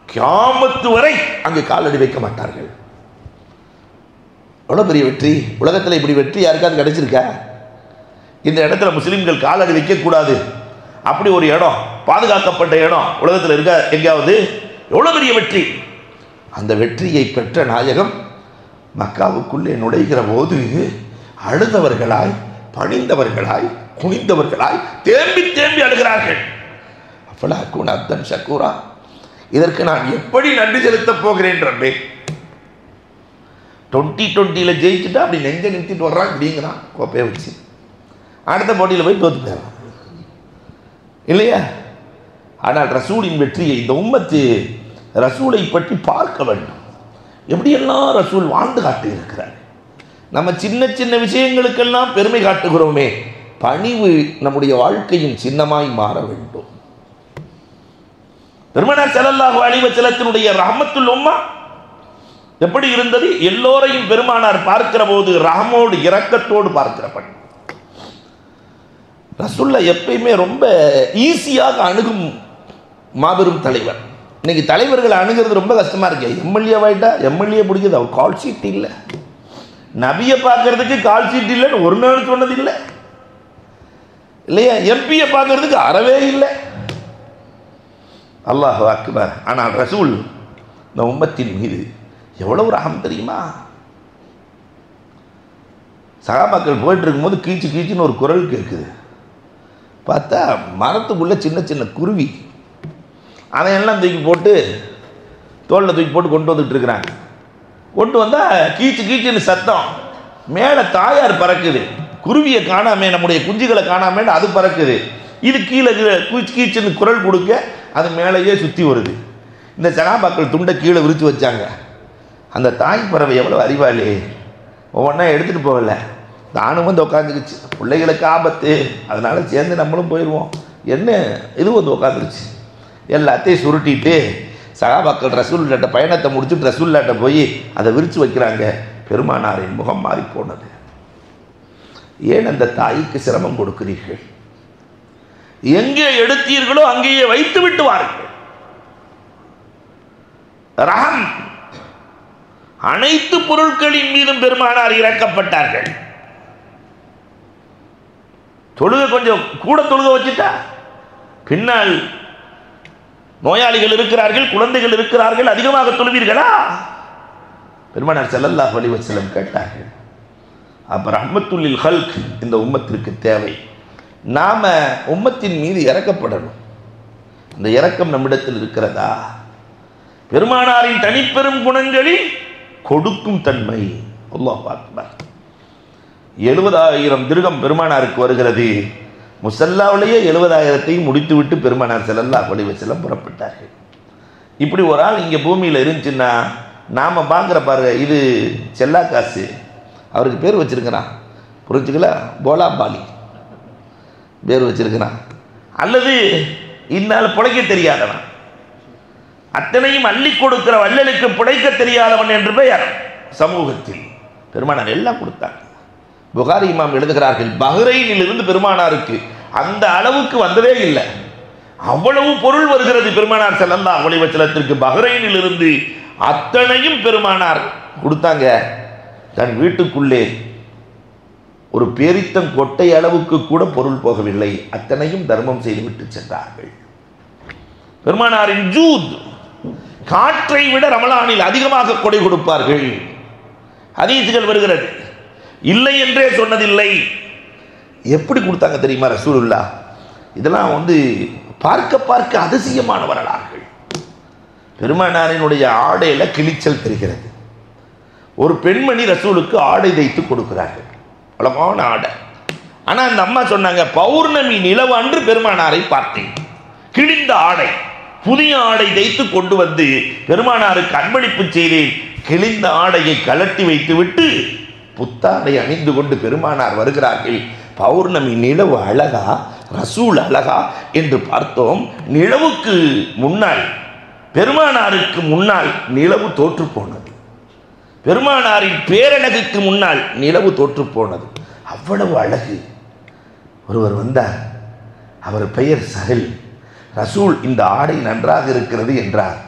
கியாமத்து வரை அங்கு காலடி வைக்க மாட்டார்கள். எவ்வளவு பெரிய வெற்றி! உலகத்தில் இப்படி வெற்றி யாருக்காவது கிடைச்சிருக்கா? இந்த இடத்துல முஸ்லிம்கள் காலடி வைக்கக்கூடாது, அப்படி ஒரு இடம், பாதுகாக்கப்பட்ட இடம் உலகத்தில் இருக்க எங்கேயாவது? எவ்வளவு பெரிய வெற்றி! அந்த வெற்றியை பெற்ற நாயகம் மக்காவுக்குள்ளே நுழைகிற போது அழுதவர்களாய், பணிந்தவர்களாய், குனிந்தவர்களாய், தேம்பி தேம்பி அழுகிறார்கள். அஃபலாகுன அப்தன் ஷக்கூரா, இதற்கு நான் எப்படி நன்றி செலுத்தப் போகிறேன் ரப்பே? 2020 ஜெயிச்சுட்டா அப்படி நெஞ்ச நிறுத்திட்டு வர்றான், இப்படிங்கிறான் கோப்பையை வச்சு. அடுத்த போட்டியில் போய் தோத்து போயிடலாம் இல்லையா? ஆனால் ரசூலின் வெற்றியை இந்த உம்மத்து ரசூலை பற்றி பார்க்க வேண்டும். எப்படியெல்லாம் ரசூல் வாழ்ந்து காட்டி இருக்கிறார். நம்ம சின்ன சின்ன விஷயங்களுக்கெல்லாம் பெருமை காட்டுகிறோமே, பணிவு நம்முடைய வாழ்க்கையின் சின்னமாய் மாற வேண்டும். பெருமானார் ஸல்லல்லாஹு அலைஹி வஸல்லத்தினுடைய ரஹ்மத்துல் உம்மா எப்படி இருந்தது? எல்லோரையும் பெருமானார் பார்க்கிற போது ரஹமோடு இரக்கத்தோடு பார்க்கிற பணி. ரசூலுல்லாஹ் எப்பயுமே ரொம்ப ஈஸியாக அணுகும் மாபெரும் தலைவர். இன்னைக்கு தலைவர்களை அணுகிறது ரொம்ப கஷ்டமா இருக்கு. எம்எல்ஏ ஆயிட்டா எம்எல்ஏ பிடிக்குது, அவர் கால் ஷீட் இல்லை. நபியை பார்க்கறதுக்கு கால் ஷீட் இல்லைன்னு ஒரு நாள் சொன்னது இல்லை இல்லையா? எம்பியை பார்க்கறதுக்கு அறவே இல்லை. அல்லாஹ் அக்பர். ஆனால் ரசூல் இந்த உம்மத்தின் மீது எவ்வளவு ரஹம் தெரியுமா? சஹாபாக்கள் போயிட்டு இருக்கும்போது கீச்சு கீச்சுன்னு ஒரு குரல் கேட்குது. பார்த்தா மரத்துக்குள்ளே சின்ன சின்ன குருவி, அதையெல்லாம் தூக்கி போட்டு தோளில் தூக்கி போட்டு கொண்டு வந்துட்டு இருக்கிறாங்க. கொண்டு வந்தால் கீச்சு கீச்சுன்னு சத்தம், மேலே தாயார் பறக்குது. குருவியை காணாமே, நம்முடைய குஞ்சுகளை காணாமே அது பறக்குது. இது கீழே கீச்சுன்னு குரல் கொடுக்க அது மேலேயே சுற்றி வருது. இந்த சகாபாக்கள் துண்டை கீழே விரித்து வச்சாங்க. அந்த தாய் பறவை எவ்வளோ அறிவாளி, ஒவ்வொன்றா எடுத்துகிட்டு போகல, தானும் வந்து உட்காந்துக்குச்சு. பிள்ளைகளுக்கு ஆபத்து, அதனால் சேர்ந்து நம்மளும் போயிடுவோம் என்ன இது வந்து உட்காந்துருச்சு. எல்லாத்தையும் சுருட்டிட்டு சகாபாக்கள் ரசூலுல்லாட்ட பயணத்தை முடிச்சுட்டு ரசூலுல்லாட்ட போய் அதை விரித்து வைக்கிறாங்க. பெருமானாரின் முகம் மாறி போனது. ஏன் அந்த தாய்க்கு சிரமம் கொடுக்கிறீர்கள்? எங்கே எடுத்தீர்களோ அங்கேயே வைத்து விட்டு வாருங்கள். ரஹம். அனைத்து பொருட்களின் மீதும் பெருமானார் இறக்கப்பட்டார்கள். தொழுக கொஞ்சம் கூட தொழுக வச்சுட்டா, பின்னால் நோயாளிகள் இருக்கிறார்கள், குழந்தைகள் இருக்கிறார்கள், அதிகமாக தொழுவீர்களா? பெருமானார் ஸல்லல்லாஹு அலைஹி வஸல்லம் கேட்டார்கள். அப்ப ரஹ்மத்துல் லில் ஹல்க் இந்த உம்மத்திற்கு தேவை. நாம உம்மத்தின் மீது இறக்கப்படணும். அந்த இரக்கம் நம்மிடத்தில் இருக்கிறதா? பெருமானாரின் தனிப்பெரும் குணங்களில் கொடுக்கும் தன்மை. அல்லாஹ் அக்பர். 70,000 திர்ஹம் பெருமானாருக்கு வருகிறது. முசல்லாவிலேயே 70,000 முடித்துவிட்டு பெருமானார் ஸல்லல்லாஹு அலைஹி வஸல்லம் புறப்பட்டார்கள். இப்படி ஒரு ஆள் இங்கே பூமியில் இருந்துச்சுன்னா நாம் பார்க்குற பாருங்க, இது செல்லா காசு. அவருக்கு பேர் வச்சிருக்கிறான், புரிஞ்சுக்கல, போலா பாலி பேர் வச்சிருக்கிறான். அல்லது இந்நாள் புடைக்க தெரியாதவன், அத்தனையும் அள்ளி கொடுக்கிற வள்ளலுக்கு புடைக்க தெரியாதவன் என்று பெயர் சமூகத்தில். பெருமானார் எல்லாம் கொடுத்தாங்க. புகாரி இமாம் எழுதுகிறார்கள், பஹ்ரைனில் இருந்து பெருமானாருக்கு அந்த அளவுக்கு வந்ததே இல்லை. அவ்வளவு பொருள் வருகிறது பெருமானார் ஸல்லல்லாஹு அலைஹி வஸல்லத்திற்கு. பஹ்ரைனில் இருந்து அத்தனையும் பெருமானார் கொடுத்தாங்க. தன் வீட்டுக்குள்ளே ஒரு பேரித்தம் கொட்டை அளவுக்கு கூட பொருள் போகவில்லை. அத்தனையும் தர்மம் செய்துவிட்டு சென்றார்கள். பெருமானாரின் ஜூத், காற்றை விட ரமலானில் அதிகமாக கொடை கொடுப்பார்கள். ஹதீஸ்கள் வருகிறது, இல்லை என்றே சொன்னதில்லை. எப்படி கொடுத்தாங்க தெரியுமா ரசூலுல்லாஹ்? இதெல்லாம் வந்து பார்க்க பார்க்க அதிசயமான வரலாறுகள். பெருமானாரினுடைய ஆடையில கிழிச்சல் தெரிகிறது. ஒரு பெண்மணி ரசூலுக்கு ஆடை தைத்து கொடுக்கிறார்கள், அழகான ஆடை. ஆனா அந்த அம்மா சொன்னாங்க, பௌர்ணமி நிலவு அன்று பெருமானாரை பார்த்தேன், கிழிந்த ஆடை புதிய ஆடை தைத்து கொண்டு வந்து பெருமானாருக்கு அன்பளிப்பு செய்தேன். கிழிந்த ஆடையை கலட்டி வைத்து விட்டு புத்தாடை அணிந்து கொண்டு பெருமானார் வருகிறார்கள். பௌர்ணமி நிலவு அழகா, ரசூல் அழகா என்று பார்த்தோம். நிலவுக்கு முன்னால், பெருமானாருக்கு முன்னால் நிலவு தோற்று போனது. பெருமானாரின் பேரழகுக்கு முன்னால் நிலவு தோற்று போனது. அவ்வளவு அழகு. ஒருவர் வந்தார், அவர் பெயர் சஹல். ரசூல் இந்த ஆடை நன்றாக இருக்கிறது என்றார்.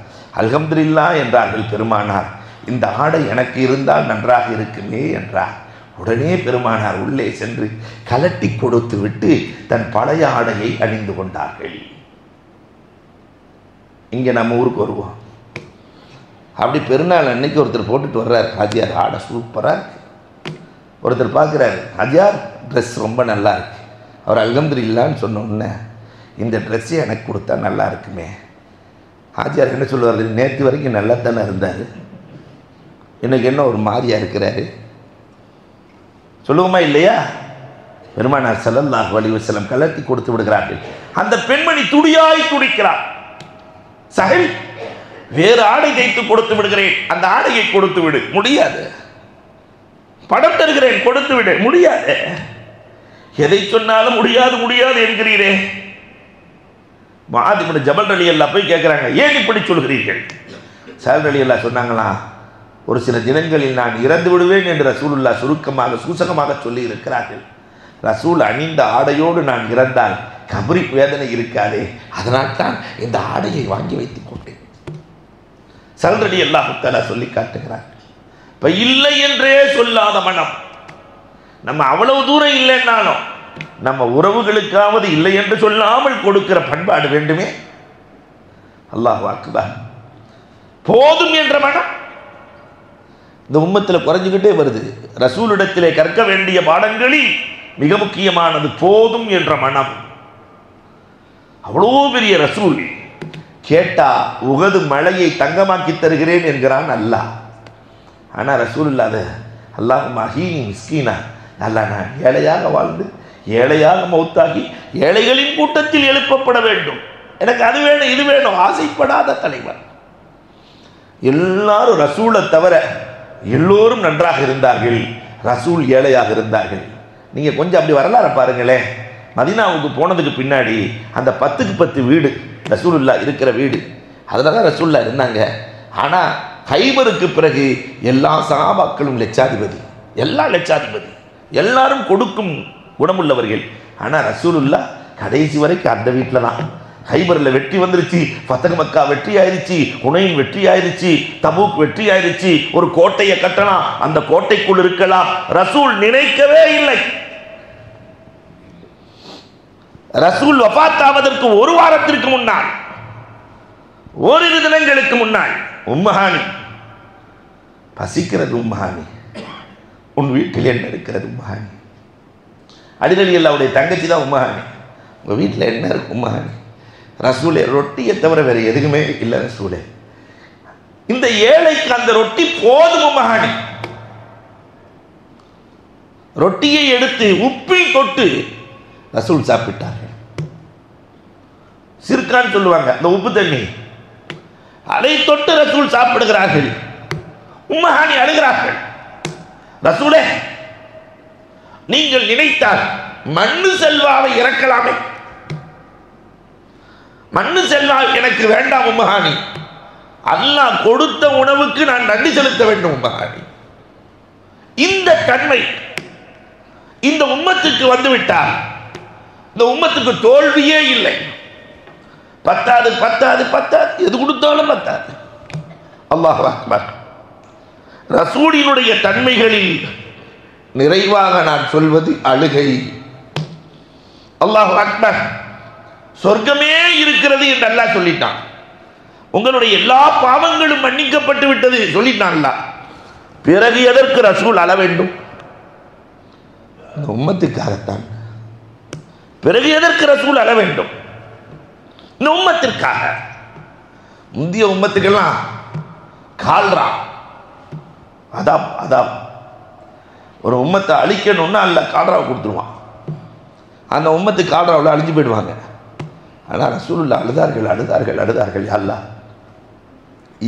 அல்ஹம்துலில்லாஹ் என்றார்கள் பெருமானார். இந்த ஆடை எனக்கு இருந்தால் நன்றாக இருக்குமே என்றார். உடனே பெருமானார் உள்ளே சென்று கலட்டி கொடுத்து விட்டு தன் பழைய ஆடையை அணிந்து கொண்டார்கள். இங்கே நம்ம ஊருக்கு வருவோம். அப்படி பெருநாள் அன்னைக்கு ஒருத்தர் போட்டுட்டு வர்றார், ஹாஜியார் ஆடை சூப்பராக இருக்கு. ஒருத்தர் பார்க்குறாரு, ஹாஜியார் ட்ரெஸ் ரொம்ப நல்லா இருக்கு. அவர் அல்ஹம்துலில்லாஹ்னு சொன்ன உடனே, இந்த ட்ரெஸ்ஸை எனக்கு கொடுத்தா நல்லா இருக்குமே. ஹாஜியார் என்ன சொல்லுவார், நேற்று வரைக்கும் நல்லா தானே இருந்தார், இன்னைக்கு என்ன ஒரு மாதிரியா இருக்கிறாரு, சொல்லுவோமா இல்லையா? பெருமானார் ஸல்லல்லாஹு அலைஹி வஸல்லம் கலட்டி கொடுத்து விடுகிறார்கள். அந்த பெண்மணி துடியாய் துடிக்கிறார். சஹல், வேறு ஆடை தைத்து கொடுத்து விடுகிறேன், அந்த ஆடையை கொடுத்து விடு. முடியாது. படம் தருகிறேன், கொடுத்து விடு. முடியாது. எதை சொன்னாலும் முடியாது முடியாது என்கிறீரே. முஆத் இப்னு ஜபல் ரலியல்லாஹு போய் கேட்குறாங்க, ஏன் இப்படி சொல்கிறீர்கள்? சஹல் ரலியல்லாஹு சொன்னாங்களா, ஒரு சில தினங்களில் நான் இறந்து விடுவேன் என்று ரசூலுல்லாஹ் சுருக்கமாக சூசகமாக சொல்லி இருக்கிறார்கள். ரசூல் அணிந்த ஆடையோடு நான் இறந்தால் கபரி வேதனை இருக்காதே, அதனால் தான் இந்த ஆடையை வாங்கி வைத்துக் கொண்டேன். சஹல் ரலியல்லாஹு தஆலா சொல்லி காட்டுகிறார். இப்போ இல்லை என்றே சொல்லாத மனம். நம்ம அவ்வளவு தூரம் இல்லைன்னாலும் நம்ம உறவுகளுக்காவது இல்லை என்று சொல்லாமல் கொடுக்கிற பண்பாடு வேண்டுமே. அல்லாஹ் அக்பர். போதும் என்ற மனம் இந்த உம்மத்தில் குறைஞ்சிக்கிட்டே வருது. ரசூலிடத்திலே கற்க வேண்டிய பாடங்களில் மிக முக்கியமானது போதும் என்ற மனம். அவ்வளோ பெரிய ரசூல் கேட்டா உகது மலையை தங்கமாக்கி தருகிறேன் என்கிறான் அல்லாஹ். ஆனால் ரசூல் இல்லாத அல்லாஹும்ம அஹீனி மிஸ்கீனா, நல்லா நான் ஏழையாக வாழ்ந்து ஏழையாக மௌத்தாகி ஏழைகளின் கூட்டத்தில் எழுப்பப்பட வேண்டும், எனக்கு அது வேணும் இது வேணும் ஆசைப்படாத தலைவர். எல்லாரும் ரசூலை தவிர எல்லோரும் நன்றாக இருந்தார்கள், ரசூல் ஏழையாக இருந்தார்கள். நீங்கள் கொஞ்சம் அப்படி வரலாறு பாருங்களேன். மதீனாவுக்கு போனதுக்கு பின்னாடி அந்த 10க்கு 10 வீடு ரசூலுல்லா இருக்கிற வீடு, அதில் தான் ரசூலுல்லா இருந்தாங்க. ஆனால் ஹைபருக்கு பிறகு எல்லா சஹாபாக்களும் லட்சாதிபதி, எல்லாம் லட்சாதிபதி, எல்லாரும் கொடுக்கும் குணமுள்ளவர்கள். ஆனால் ரசூலுல்லா கடைசி வரைக்கும் அந்த வீட்டில் தான். ஹைபரில் வெற்றி வந்துருச்சு, ஃபத்தஹ் மக்கா வெற்றி ஆயிருச்சு, ஹுனைன் வெற்றி ஆயிருச்சு, தபூக் வெற்றி ஆயிருச்சு, ஒரு கோட்டையை கட்டலாம், அந்த கோட்டைக்குள் இருக்கலாம். ரசூல் நினைக்கவே இல்லை. ரசூல் வஃபாத்தாவதற்கு ஒரு வாரத்திற்கு முன்னால், ஓரிரு தினங்களுக்கு முன்னால், உம்மஹானி பசிக்கிறது, உம்மஹானி உன் வீட்டில் என்ன இருக்கிறது உம்மஹானி, அலிரலி அல்லாஹ்வுடைய தங்கச்சி தான் உம்மஹானி, உங்கள் வீட்டில் என்ன இருக்கு உம்மஹானி, ரசூலே ரொட்டியை தவிர வேறு எதுவுமே இல்லை ரசூலே, இந்த ஏழைக்கு அந்த ரொட்டி போதும் உம்மஹானி. ரொட்டியை எடுத்து உப்பில் தொட்டு ரசூல் சாப்பிட்டார்கள். சிற்கான்னு சொல்லுவாங்க அந்த உப்பு தண்ணி, அதை தொட்டு ரசூல் சாப்பிடுகிறார்கள். உம்மஹானி அழுகிறார்கள், ரசூலே நீங்கள் நினைத்தால் மண்ணு செல்வாவை இறக்கலாமே, மண்ணு செல்வா எனக்கு வேண்டாம் உம்மஹானி, அல்லாஹ் கொடுத்த உணவுக்கு நான் நன்றி செலுத்த வேண்டும் உம்மஹானி. இந்த தன்மை இந்த உம்மத்துக்கு வந்துவிட்டால் இந்த உம்மத்துக்கு தோல்வியே இல்லை. பத்தாது பத்தாது பத்தாது, எது கொடுத்தாலும் பத்தாது. அல்லாஹ் அக்பர். ரசூலினுடைய தன்மைகளில் நிறைவாக நான் சொல்வது அழுகை. அல்லாஹ் அக்பர். சொர்க்கமே இருக்கிறது என்று அல்லாஹ் சொல்லிட்டான். உங்களுடைய எல்லா பாவங்களும் மன்னிக்கப்பட்டு விட்டது சொல்லிட்டான் அல்லாஹ். பிறகு எதற்கு ரசூல் அழ வேண்டும்? இந்த உம்மத்துக்காகத்தான். பிறகு எதற்கு ரசூல் அழ வேண்டும்? இந்த உம்மத்திற்காக. முந்திய உம்மத்துக்கெல்லாம் கால்ரா அதாப் அதாப். ஒரு உம்மத்தை அழிக்கணும்னா அல்ல கால்ராவை கொடுத்துருவான், அந்த உம்மத்து கால்ராவில் அழிஞ்சு போயிடுவாங்க. ஆனால் ரசூலுல்லா அழுதார்கள் அழுதார்கள் அழுதார்கள். அல்லாஹ்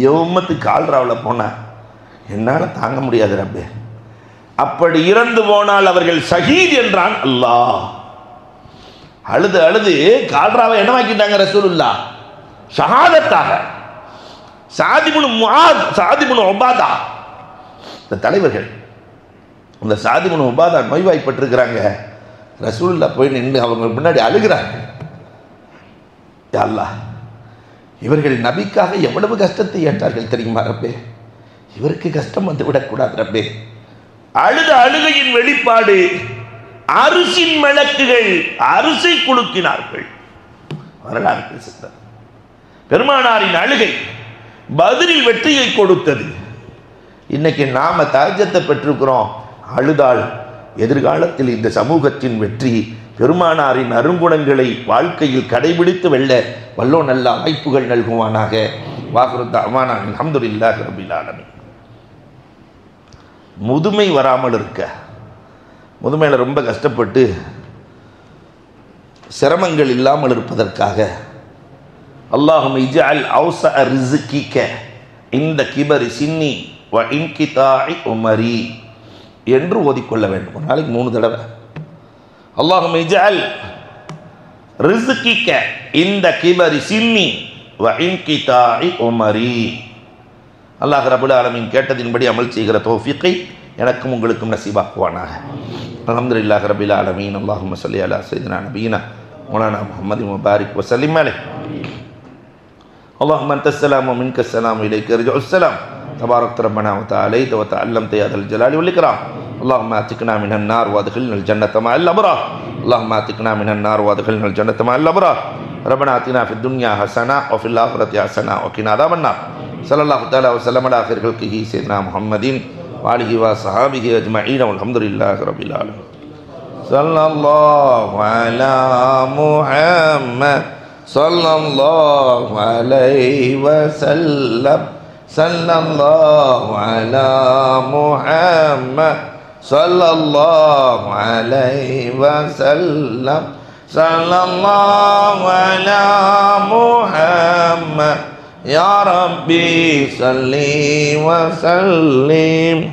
என் உம்மத்து கால்ராவில் போனால் என்னால் தாங்க முடியாது ரப்பே, அப்படி இறந்து போனால் அவர்கள் ஷஹீத் என்றான் அல்லாஹ். அழுது அழுது கால்ராவை என்னவாக்கிட்டாங்க ரசூலுல்லா? ஷஹாதத்தாக. சாதிபுன் முஆத், சாதிபுன் உபாதா, இந்த தலைவர்கள், இந்த சாதிபுன் உபாதா நோய்வாய்ப்பட்டிருக்கிறாங்க. ரசூலுல்லா போய் நின்று அவங்க முன்னாடி அழுகிறாங்க. யா அல்லாஹ், இவர்கள் நபிக்காக எவ்வளவு கஷ்டத்தை ஏற்றார்கள் தெரியுமா ரப்பே, இவருக்கு கஷ்டம் வந்து விடக்கூடாது ரப்பே. அழுத அழுகையின் வெளிப்பாடு அரிசின் மலக்குகள் அரிசை குலுக்கினார்கள். வரலாறு சித்தர் பெருமானாரின் அழுகை பதிலில் வெற்றியை கொடுத்தது. இன்னைக்கு நாம தாஜத்தை பெற்றிருக்கிறோம். அழுதால் எதிர்காலத்தில் இந்த சமூகத்தின் வெற்றி, பெருமானாரின் அருங்குணங்களை வாழ்க்கையில் கடைபிடித்து வெல்ல வல்லோ நல்ல வாய்ப்புகள் நல்குவானாக. வாகுருத்த அமானான் அல்ஹம்துலில்லாஹி ரப்பில் ஆலமீன். முதுமை வராமல் இருக்க, முதுமையில் ரொம்ப கஷ்டப்பட்டு சிரமங்கள் இல்லாமல் இருப்பதற்காக அல்லாஹும்ம இஜ்அல் அவ்ஸஅ ரிஸ்கிக இந்த கிபரி சின்னி வ இன்கிதாஇ உமரி என்று ஓதிக்கொள்ள வேண்டும். ஒரு நாளைக்கு 3 தடவை. அல்லாஹும்ம இஜ்அல் ரிஸ்கிக இந்த கிபரி சின்னி வ இன்கிதாஇ உமரி. அல்லாஹ் ரப்பல் ஆலமீன் கேட்டதின்படி அமல் செய்கிற தௌஃபீக்கை எனக்கும் உங்களுக்கும் நசீபாக்குவானாக. அல்ஹம்துலில்லாஹி ரப்பில் ஆலமீன். அல்லாஹும்ம ஸல்லி அலா ஸய்யிதினா நபியினா மௌலானா முஹம்மதின் வ பாரிக் வ ஸல்லிம் அலைஹி. அல்லாஹும்ம அன்தஸ் ஸலாம் வ மின்கஸ் ஸலாம் வ இலைக யர்ஜுஸ் ஸலாம். தபாரக்த ரப்பனா வ தஆலைத வ தஅல்லம்த யா தல் ஜலாலி வல் இக்ராம். அல்லாஹும்ம ஆத்திக்னா மினன் நார் வ அத்கில்னல் ஜன்னத மஅல் அப்ரார். அல்லாஹும்ம ஆத்திக்னா மினன் நார் வ அத்கில்னல் ஜன்னத மஅல் அப்ரார். ரப்பனா ஆத்தினா ஃபித் துன்யா ஹஸனா வ ஃபில் ஆখিরাতি ஹஸனா வ கினா அஸாபன் நார். ஸல்லல்லாஹு தஆலா வ ஸல்லம அலா ஆখির கல்கிஹி சய்யிதுனா முஹம்மதின் வாலிஹி வ ஸஹாபிஹி அஜ்மஈன் வல்ஹம்துலில்லாஹி ரப்பில் ஆலமீன். ஸல்லல்லாஹு அலா முஹம்மத் ஸல்லல்லாஹு அலைஹி வஸல்லம். ஸல்லல்லாஹு அலா முஹம்மத் ஸல்லல்லாஹு அலைஹி வஸல்லம் ஸல்லல்லாஹு அலா முஹம்மத் யா ரப்பி ஸல்லி வஸல்லிம்.